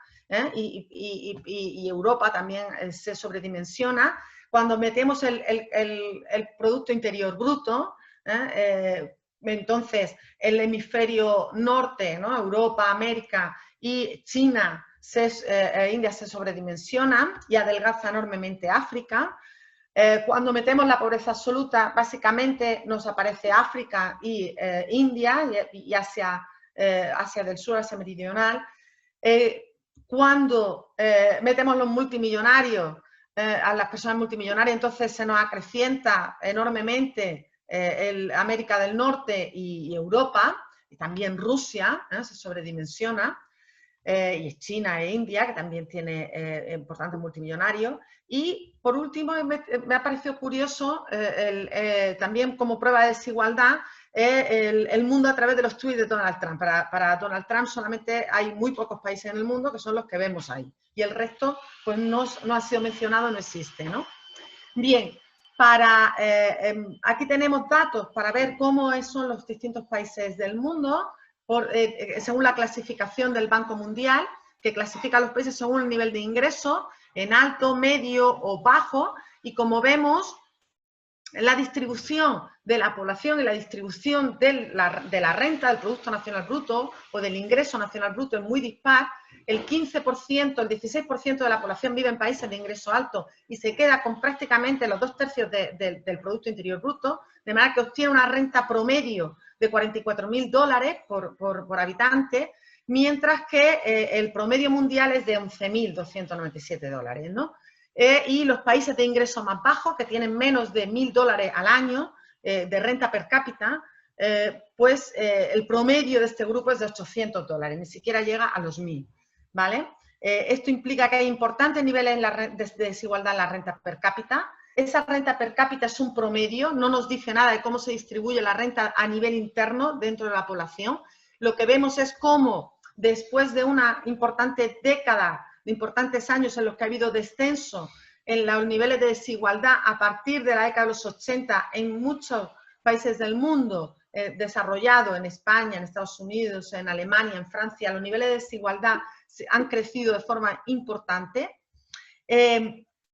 A: y Europa también se sobredimensiona. Cuando metemos el Producto Interior Bruto, entonces el hemisferio norte, ¿no? Europa, América y China, India se sobredimensiona y adelgaza enormemente África. Cuando metemos la pobreza absoluta, básicamente nos aparece África y India y Asia del Sur, Asia Meridional. Cuando metemos los multimillonarios, a las personas multimillonarias, entonces se nos acrecienta enormemente América del Norte y Europa, y también Rusia, se sobredimensiona. Y China e India, que también tiene importantes multimillonarios. Y por último, me ha parecido curioso, también como prueba de desigualdad, el mundo a través de los tweets de Donald Trump. Para Donald Trump solamente hay muy pocos países en el mundo que son los que vemos ahí. Y el resto pues no ha sido mencionado, no existe, ¿no? Bien, aquí tenemos datos para ver cómo son los distintos países del mundo, según la clasificación del Banco Mundial, que clasifica a los países según el nivel de ingreso, en alto, medio o bajo, y como vemos, la distribución de la población y la distribución de la renta, del Producto Nacional Bruto o del Ingreso Nacional Bruto es muy dispar. El 15%, el 16% de la población vive en países de ingreso alto y se queda con prácticamente los 2/3 del Producto Interior Bruto, de manera que obtiene una renta promedio de $44.000 por habitante, mientras que el promedio mundial es de $11.297, ¿no? Y los países de ingreso más bajos, que tienen menos de $1.000 al año de renta per cápita, pues el promedio de este grupo es de $800, ni siquiera llega a los 1.000, ¿vale? Esto implica que hay importantes niveles de desigualdad en la renta per cápita. Esa renta per cápita es un promedio, no nos dice nada de cómo se distribuye la renta a nivel interno dentro de la población. Lo que vemos es cómo después de una importante década, de importantes años en los que ha habido descenso en los niveles de desigualdad a partir de la década de los 80 en muchos países del mundo desarrollado, en España, en Estados Unidos, en Alemania, en Francia, los niveles de desigualdad han crecido de forma importante.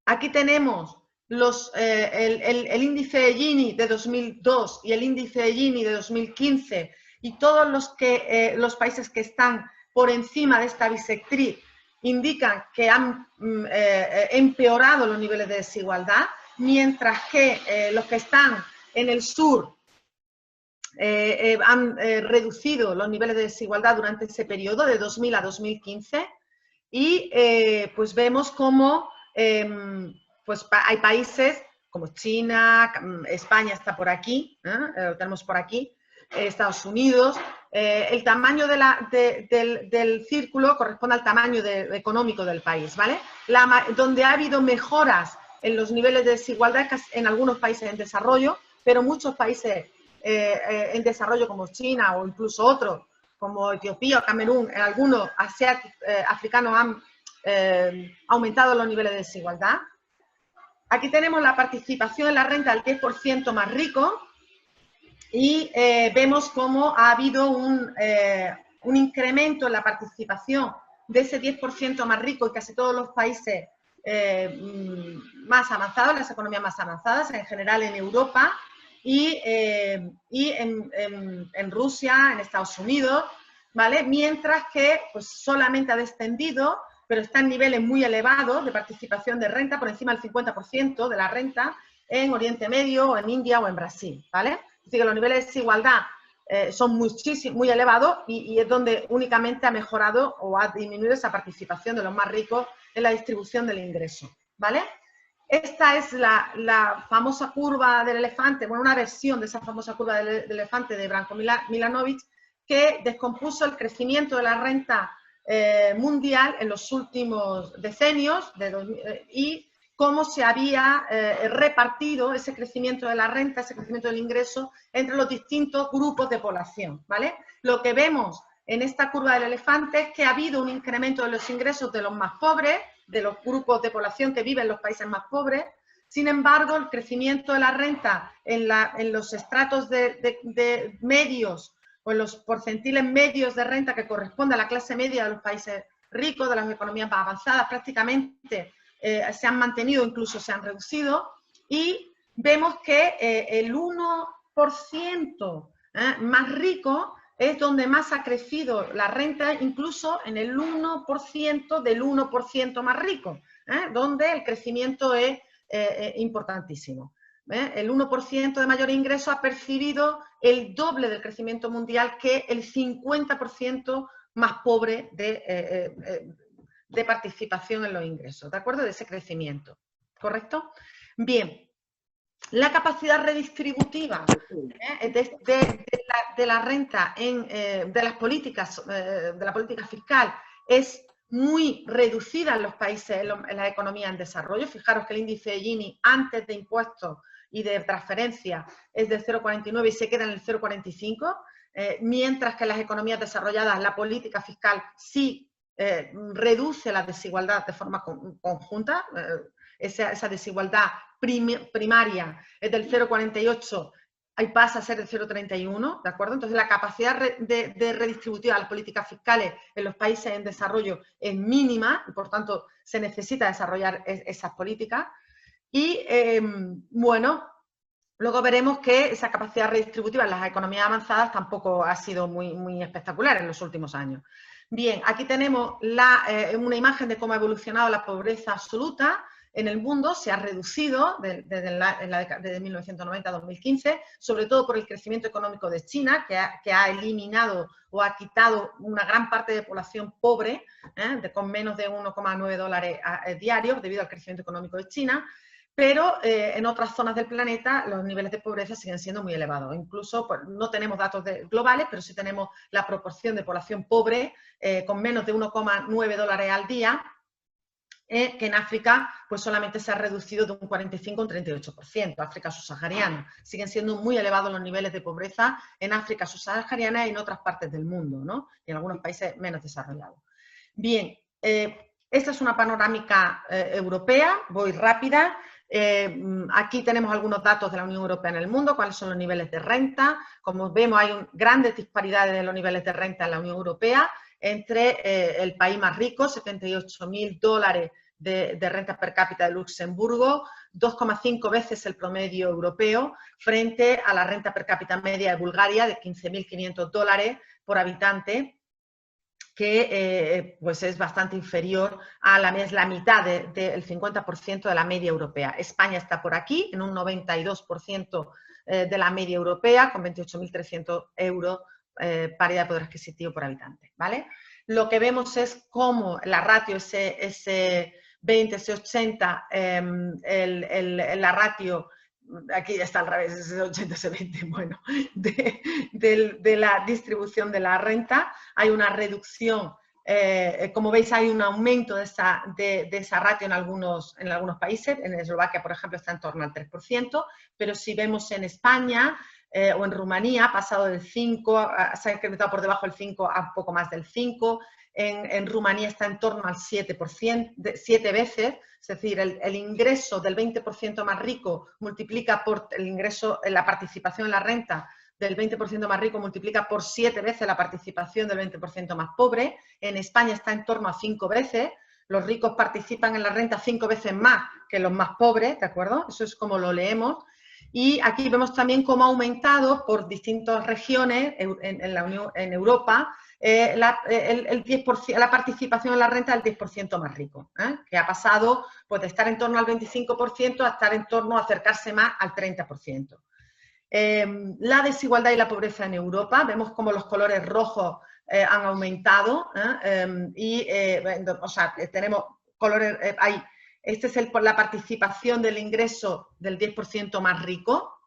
A: Aquí tenemos el índice de Gini de 2002 y el índice de Gini de 2015 y todos los países que están por encima de esta bisectriz indican que han empeorado los niveles de desigualdad, mientras que los que están en el sur han reducido los niveles de desigualdad durante ese periodo de 2000 a 2015 y pues vemos cómo pues hay países como China, España está por aquí, lo tenemos por aquí, Estados Unidos. El tamaño del círculo corresponde al tamaño económico del país, ¿vale? Donde ha habido mejoras en los niveles de desigualdad en algunos países en desarrollo, pero muchos países en desarrollo como China o incluso otros como Etiopía o Camerún, en algunos africanos han aumentado los niveles de desigualdad. Aquí tenemos la participación en la renta del 10% más rico y vemos cómo ha habido un incremento en la participación de ese 10% más rico en casi todos los países más avanzados, las economías más avanzadas, en general en Europa, y en Rusia, en Estados Unidos, ¿vale? Mientras que pues, solamente ha descendido, pero está en niveles muy elevados de participación de renta, por encima del 50% de la renta, en Oriente Medio, o en India o en Brasil, ¿vale? Es decir, que los niveles de desigualdad son muy elevados y es donde únicamente ha mejorado o ha disminuido esa participación de los más ricos en la distribución del ingreso, ¿vale? Esta es la famosa curva del elefante, bueno, una versión de esa famosa curva del elefante de Branko Milanovic, que descompuso el crecimiento de la renta mundial en los últimos decenios y cómo se había repartido ese crecimiento de la renta, ese crecimiento del ingreso entre los distintos grupos de población, ¿vale? Lo que vemos en esta curva del elefante es que ha habido un incremento de los ingresos de los más pobres, de los grupos de población que viven en los países más pobres. Sin embargo, el crecimiento de la renta en los estratos de medios o en los porcentiles medios de renta que corresponde a la clase media de los países ricos, de las economías más avanzadas, prácticamente se han mantenido, incluso se han reducido, y vemos que el 1% más rico es donde más ha crecido la renta, incluso en el 1% del 1% más rico, donde el crecimiento es importantísimo. El 1% de mayor ingreso ha percibido el doble del crecimiento mundial que el 50% más pobre de participación en los ingresos, ¿de acuerdo? De ese crecimiento, ¿correcto? Bien, la capacidad redistributiva de la renta de las políticas, de la política fiscal es muy reducida en los países, en las economías en desarrollo. Fijaros que el índice de Gini antes de impuestos y de transferencia es del 0,49 y se queda en el 0,45, mientras que en las economías desarrolladas la política fiscal sí reduce la desigualdad de forma conjunta. Esa desigualdad primaria es del 0,48 y pasa a ser del 0,31, ¿de acuerdo? Entonces la capacidad de redistributiva de las políticas fiscales en los países en desarrollo es mínima y por tanto se necesita desarrollar esas políticas. Y bueno, luego veremos que esa capacidad redistributiva en las economías avanzadas tampoco ha sido muy espectacular en los últimos años. Bien, aquí tenemos una imagen de cómo ha evolucionado la pobreza absoluta en el mundo. Se ha reducido desde 1990 a 2015, sobre todo por el crecimiento económico de China, que ha eliminado o ha quitado una gran parte de población pobre, con menos de 1,9 dólares diarios debido al crecimiento económico de China. Pero en otras zonas del planeta los niveles de pobreza siguen siendo muy elevados. Incluso pues, no tenemos datos globales, pero sí tenemos la proporción de población pobre con menos de 1,9 dólares al día, que en África pues solamente se ha reducido de un 45 a un 38%, África subsahariana. Siguen siendo muy elevados los niveles de pobreza en África subsahariana y en otras partes del mundo, ¿no? Y en algunos países menos desarrollados. Bien, esta es una panorámica europea, voy rápida. Aquí tenemos algunos datos de la Unión Europea en el mundo, cuáles son los niveles de renta. Como vemos, hay grandes disparidades de los niveles de renta en la Unión Europea entre el país más rico, 78.000 dólares de renta per cápita de Luxemburgo, 2,5 veces el promedio europeo, frente a la renta per cápita media de Bulgaria de 15.500 dólares por habitante, que pues es bastante inferior a la mitad del 50% de la media europea. España está por aquí, en un 92% de la media europea, con 28.300 euros paridad de poder adquisitivo por habitante, ¿vale? Lo que vemos es cómo la ratio S20, S80, la ratio, aquí está al revés, S80, S20, bueno, de la distribución de la renta. Hay una reducción, como veis hay un aumento de esa ratio en algunos países. En Eslovaquia, por ejemplo, está en torno al 3%, pero si vemos en España o en Rumanía ha pasado del 5, se ha incrementado por debajo del 5 a un poco más del 5, en Rumanía está en torno al 7%, 7 veces, es decir, el ingreso del 20% más rico multiplica por el ingreso, la participación en la renta del 20% más rico multiplica por 7 veces la participación del 20% más pobre. En España está en torno a 5 veces, los ricos participan en la renta 5 veces más que los más pobres, ¿de acuerdo? Eso es como lo leemos. Y aquí vemos también cómo ha aumentado por distintas regiones en Europa la participación en la renta del 10% más rico, que ha pasado pues, de estar en torno al 25% a estar en torno a acercarse más al 30%. La desigualdad y la pobreza en Europa, vemos como los colores rojos han aumentado o sea, tenemos colores, esta es la participación del ingreso del 10% más rico,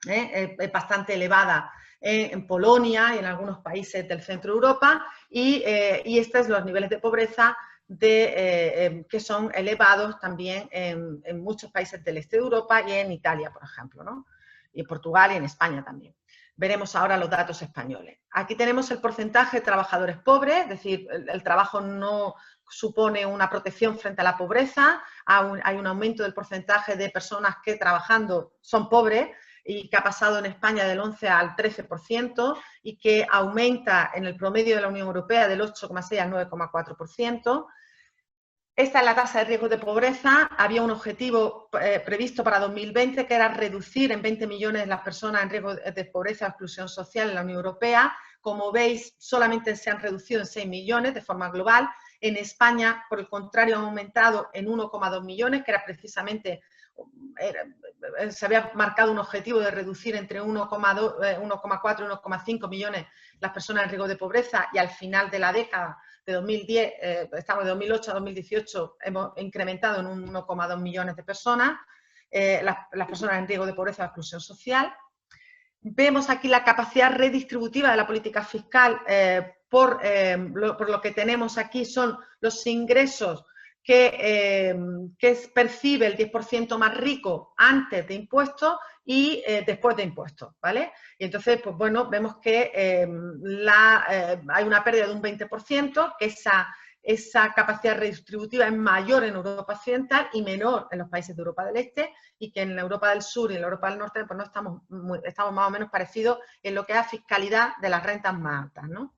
A: es bastante elevada en Polonia y en algunos países del centro de Europa, y estos son los niveles de pobreza que son elevados también en muchos países del este de Europa y en Italia, por ejemplo, ¿no? Y en Portugal y en España también. Veremos ahora los datos españoles. Aquí tenemos el porcentaje de trabajadores pobres, es decir, el trabajo no supone una protección frente a la pobreza, hay un aumento del porcentaje de personas que trabajando son pobres y que ha pasado en España del 11 al 13% y que aumenta en el promedio de la Unión Europea del 8,6 al 9,4%. Esta es la tasa de riesgo de pobreza. Había un objetivo previsto para 2020 que era reducir en 20 millones las personas en riesgo de pobreza o exclusión social en la Unión Europea. Como veis, solamente se han reducido en 6 millones de forma global. En España, por el contrario, han aumentado en 1,2 millones, que era precisamente, se había marcado un objetivo de reducir entre 1,4 y 1,5 millones las personas en riesgo de pobreza, y al final de la década de 2010, estamos de 2008 a 2018, hemos incrementado en 1,2 millones de personas, las personas en riesgo de pobreza o exclusión social. Vemos aquí la capacidad redistributiva de la política fiscal, por lo que tenemos aquí son los ingresos que percibe el 10% más rico antes de impuestos y después de impuestos, ¿vale? Y entonces, pues bueno, vemos que hay una pérdida de un 20%, que esa capacidad redistributiva es mayor en Europa Occidental y menor en los países de Europa del Este, y que en la Europa del Sur y en la Europa del Norte pues no estamos más o menos parecidos en lo que es la fiscalidad de las rentas más altas, ¿no?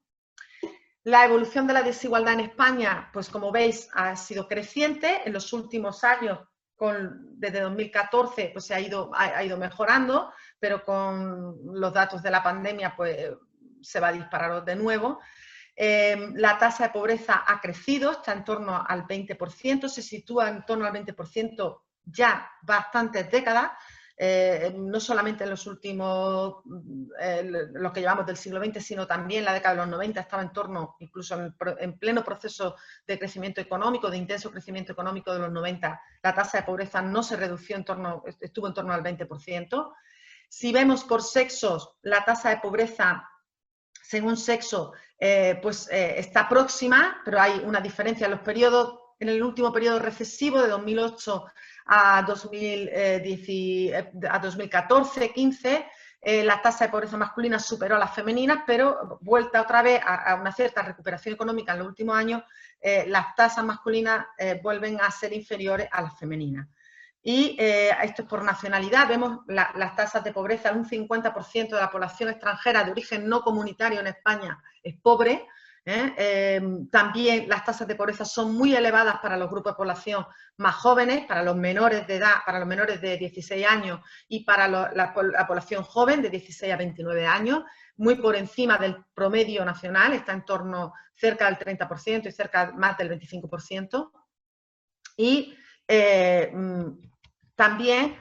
A: La evolución de la desigualdad en España, pues como veis, ha sido creciente en los últimos años. Desde 2014 pues ha ido mejorando, pero con los datos de la pandemia pues se va a disparar de nuevo. La tasa de pobreza ha crecido, está en torno al 20%, se sitúa en torno al 20% ya bastantes décadas, no solamente en los últimos, lo que llevamos del siglo XX, sino también la década de los 90 estaba en torno, incluso en pleno proceso de crecimiento económico, de intenso crecimiento económico de los 90, la tasa de pobreza no se redució, estuvo en torno al 20%. Si vemos por sexos, la tasa de pobreza según sexo, está próxima, pero hay una diferencia en los periodos. En el último periodo recesivo de 2008 a 2014-15, la tasa de pobreza masculina superó a las femeninas, pero vuelta otra vez a una cierta recuperación económica en los últimos años, las tasas masculinas vuelven a ser inferiores a las femeninas. Y esto es por nacionalidad, vemos las tasas de pobreza, un 50% de la población extranjera de origen no comunitario en España es pobre. También las tasas de pobreza son muy elevadas para los grupos de población más jóvenes, para los menores de edad, para los menores de 16 años y para la población joven de 16 a 29 años, muy por encima del promedio nacional, está en torno cerca del 30% y cerca más del 25%. Y también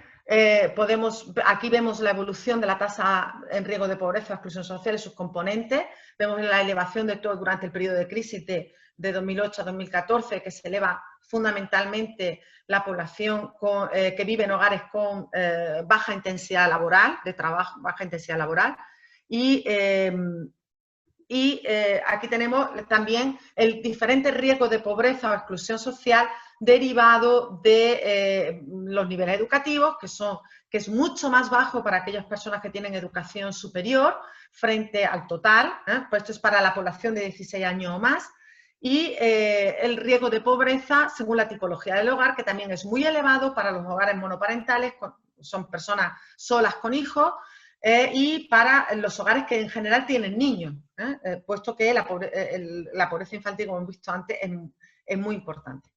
A: aquí vemos la evolución de la tasa en riesgo de pobreza, exclusión social y sus componentes. Vemos la elevación de todo durante el periodo de crisis de 2008 a 2014, que se eleva fundamentalmente la población que vive en hogares con baja intensidad laboral, baja intensidad laboral. Y aquí tenemos también el diferente riesgo de pobreza o exclusión social derivado de los niveles educativos, que es mucho más bajo para aquellas personas que tienen educación superior frente al total, pues esto es para la población de 16 años o más, y el riesgo de pobreza según la tipología del hogar, que también es muy elevado para los hogares monoparentales, son personas solas con hijos, y para los hogares que en general tienen niños, puesto que la pobreza infantil, como hemos visto antes, es muy importante.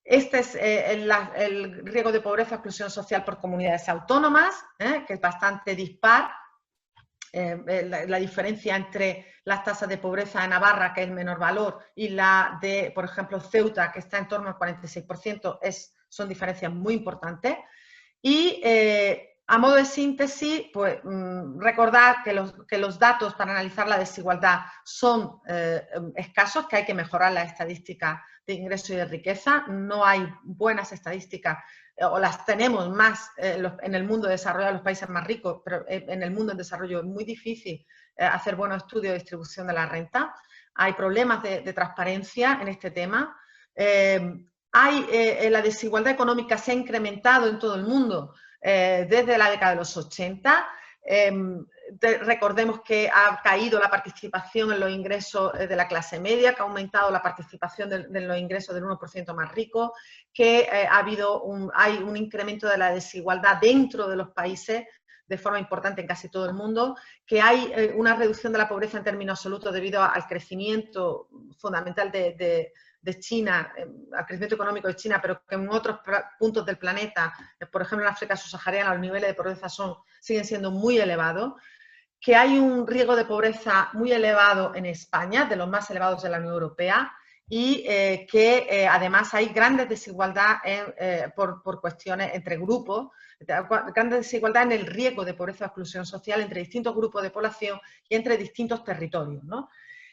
A: Este es el riesgo de pobreza o exclusión social por comunidades autónomas, que es bastante dispar. La diferencia entre las tasas de pobreza de Navarra, que es el menor valor, y la de, por ejemplo, Ceuta, que está en torno al 46%, son diferencias muy importantes. Y a modo de síntesis, pues recordar que los datos para analizar la desigualdad son escasos, que hay que mejorar las estadísticas de ingreso y de riqueza. No hay buenas estadísticas, o las tenemos más en el mundo desarrollado, en los países más ricos, pero en el mundo en desarrollo es muy difícil hacer buenos estudios de distribución de la renta. Hay problemas de transparencia en este tema. La desigualdad económica se ha incrementado en todo el mundo desde la década de los 80. Recordemos que ha caído la participación en los ingresos de la clase media, que ha aumentado la participación de los ingresos del 1% más rico, que hay un incremento de la desigualdad dentro de los países de forma importante en casi todo el mundo, que hay una reducción de la pobreza en términos absolutos debido al crecimiento fundamental de China, al crecimiento económico de China, pero que en otros puntos del planeta, por ejemplo en África subsahariana, los niveles de pobreza siguen siendo muy elevados, que hay un riesgo de pobreza muy elevado en España, de los más elevados de la Unión Europea, y que además hay grandes desigualdades por cuestiones entre grupos, grandes desigualdades en el riesgo de pobreza o exclusión social entre distintos grupos de población y entre distintos territorios, ¿no?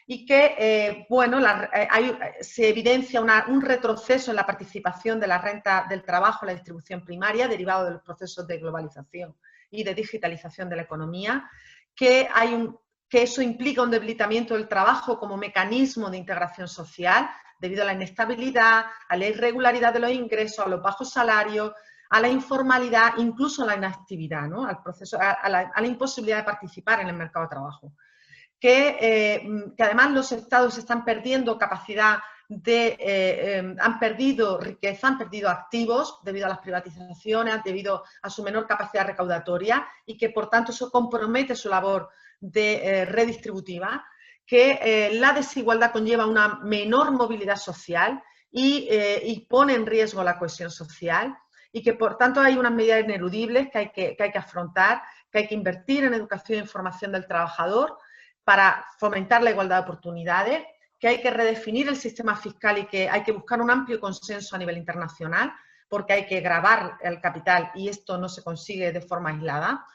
A: Y que, se evidencia un retroceso en la participación de la renta del trabajo en la distribución primaria, derivado de los procesos de globalización y de digitalización de la economía, que eso implica un debilitamiento del trabajo como mecanismo de integración social, debido a la inestabilidad, a la irregularidad de los ingresos, a los bajos salarios, a la informalidad, incluso a la inactividad, ¿no? A la imposibilidad de participar en el mercado de trabajo. Que además los estados están perdiendo capacidad han perdido riqueza, han perdido activos debido a las privatizaciones, debido a su menor capacidad recaudatoria, y que por tanto eso compromete su labor redistributiva, que la desigualdad conlleva una menor movilidad social y pone en riesgo la cohesión social, y que por tanto hay unas medidas ineludibles que hay que afrontar, que hay que invertir en educación e información del trabajador para fomentar la igualdad de oportunidades, que hay que redefinir el sistema fiscal y que hay que buscar un amplio consenso a nivel internacional, porque hay que gravar el capital y esto no se consigue de forma aislada.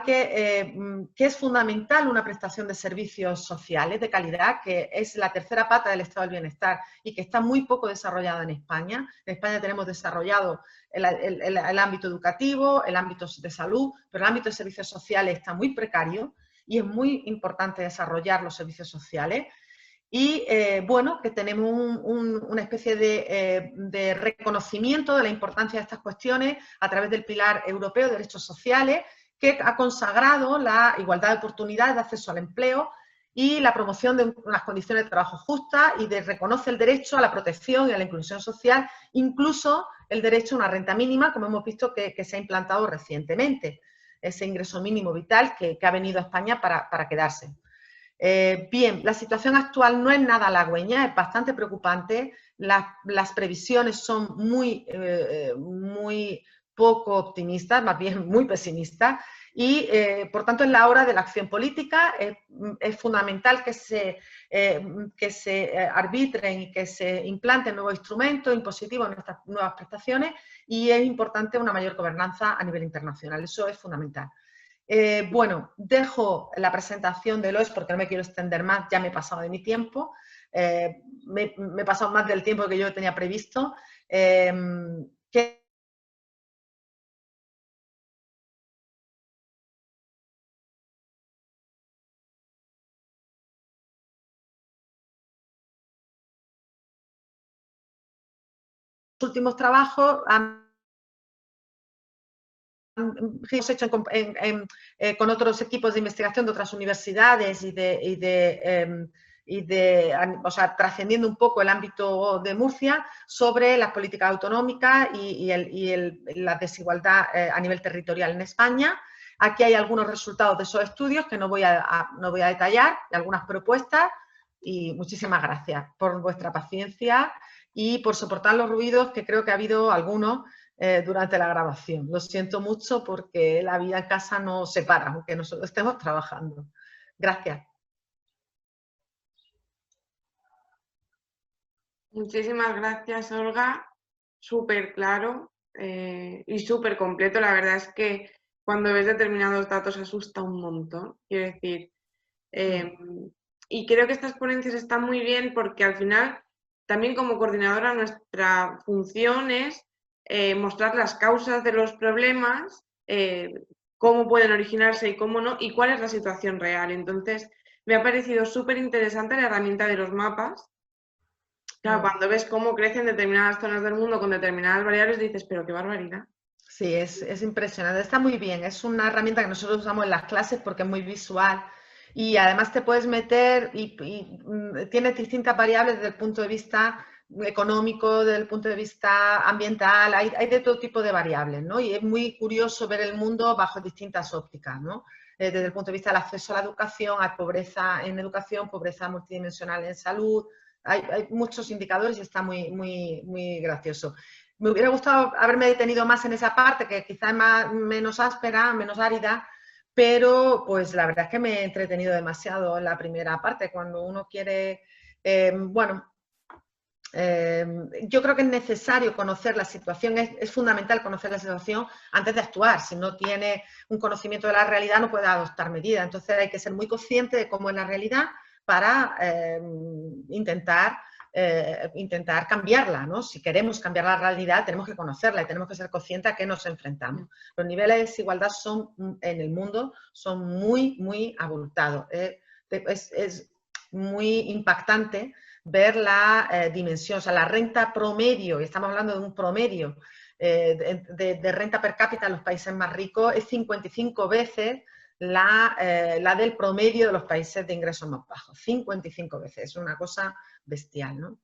A: Que es fundamental una prestación de servicios sociales de calidad, que es la tercera pata del estado del bienestar y que está muy poco desarrollada en España. En España tenemos desarrollado el ámbito educativo, el ámbito de salud, pero el ámbito de servicios sociales está muy precario y es muy importante desarrollar los servicios sociales. Y que tenemos una especie de reconocimiento de la importancia de estas cuestiones a través del Pilar Europeo de Derechos Sociales, que ha consagrado la igualdad de oportunidades de acceso al empleo y la promoción de unas condiciones de trabajo justas, y reconoce el derecho a la protección y a la inclusión social, incluso el derecho a una renta mínima, como hemos visto que se ha implantado recientemente, ese ingreso mínimo vital que ha venido a España para quedarse. Bien, la situación actual no es nada halagüeña, es bastante preocupante. Las previsiones son muy poco optimistas, más bien muy pesimistas, y por tanto es la hora de la acción política. Es fundamental que se arbitren y que se implanten nuevos instrumentos impositivos en estas nuevas prestaciones, y es importante una mayor gobernanza a nivel internacional. Eso es fundamental. Dejo la presentación de Lois porque no me quiero extender más, ya me he pasado de mi tiempo, me he pasado más del tiempo que yo tenía previsto. Los últimos trabajos hemos hecho con otros equipos de investigación de otras universidades trascendiendo un poco el ámbito de Murcia, sobre las políticas autonómicas y la desigualdad a nivel territorial en España. Aquí hay algunos resultados de esos estudios que no voy a detallar, algunas propuestas. Y muchísimas gracias por vuestra paciencia y por soportar los ruidos, que creo que ha habido algunos durante la grabación. Lo siento mucho porque la vida en casa nos separa, aunque nosotros estemos trabajando. Gracias.
B: Muchísimas gracias, Olga. Súper claro y súper completo. La verdad es que cuando ves determinados datos asusta un montón. Quiero decir, y creo que estas ponencias están muy bien porque al final, también como coordinadora, nuestra función es mostrar las causas de los problemas, cómo pueden originarse y cómo no, y cuál es la situación real. Entonces, me ha parecido súper interesante la herramienta de los mapas. Claro, cuando ves cómo crecen determinadas zonas del mundo con determinadas variables, dices, pero qué barbaridad.
A: Sí, es impresionante. Está muy bien. Es una herramienta que nosotros usamos en las clases porque es muy visual y además te puedes meter y tiene distintas variables desde el punto de vista económico, desde el punto de vista ambiental. Hay de todo tipo de variables, ¿no? Y es muy curioso ver el mundo bajo distintas ópticas, ¿no? Desde el punto de vista del acceso a la educación, hay pobreza en educación, pobreza multidimensional en salud. Hay muchos indicadores y está muy gracioso. Me hubiera gustado haberme detenido más en esa parte, que quizá es menos áspera, menos árida, pero pues la verdad es que me he entretenido demasiado en la primera parte. Cuando uno quiere, yo creo que es necesario conocer la situación, es fundamental conocer la situación antes de actuar. Si no tiene un conocimiento de la realidad no puede adoptar medidas. Entonces hay que ser muy consciente de cómo es la realidad para intentar cambiarla, ¿no? Si queremos cambiar la realidad tenemos que conocerla y tenemos que ser conscientes a qué nos enfrentamos. Los niveles de desigualdad en el mundo son muy abultados. Es muy impactante ver la dimensión, o sea, la renta promedio, y estamos hablando de un promedio de renta per cápita en los países más ricos, es 55 veces la del promedio de los países de ingresos más bajos. 55 veces, es una cosa bestial, ¿no?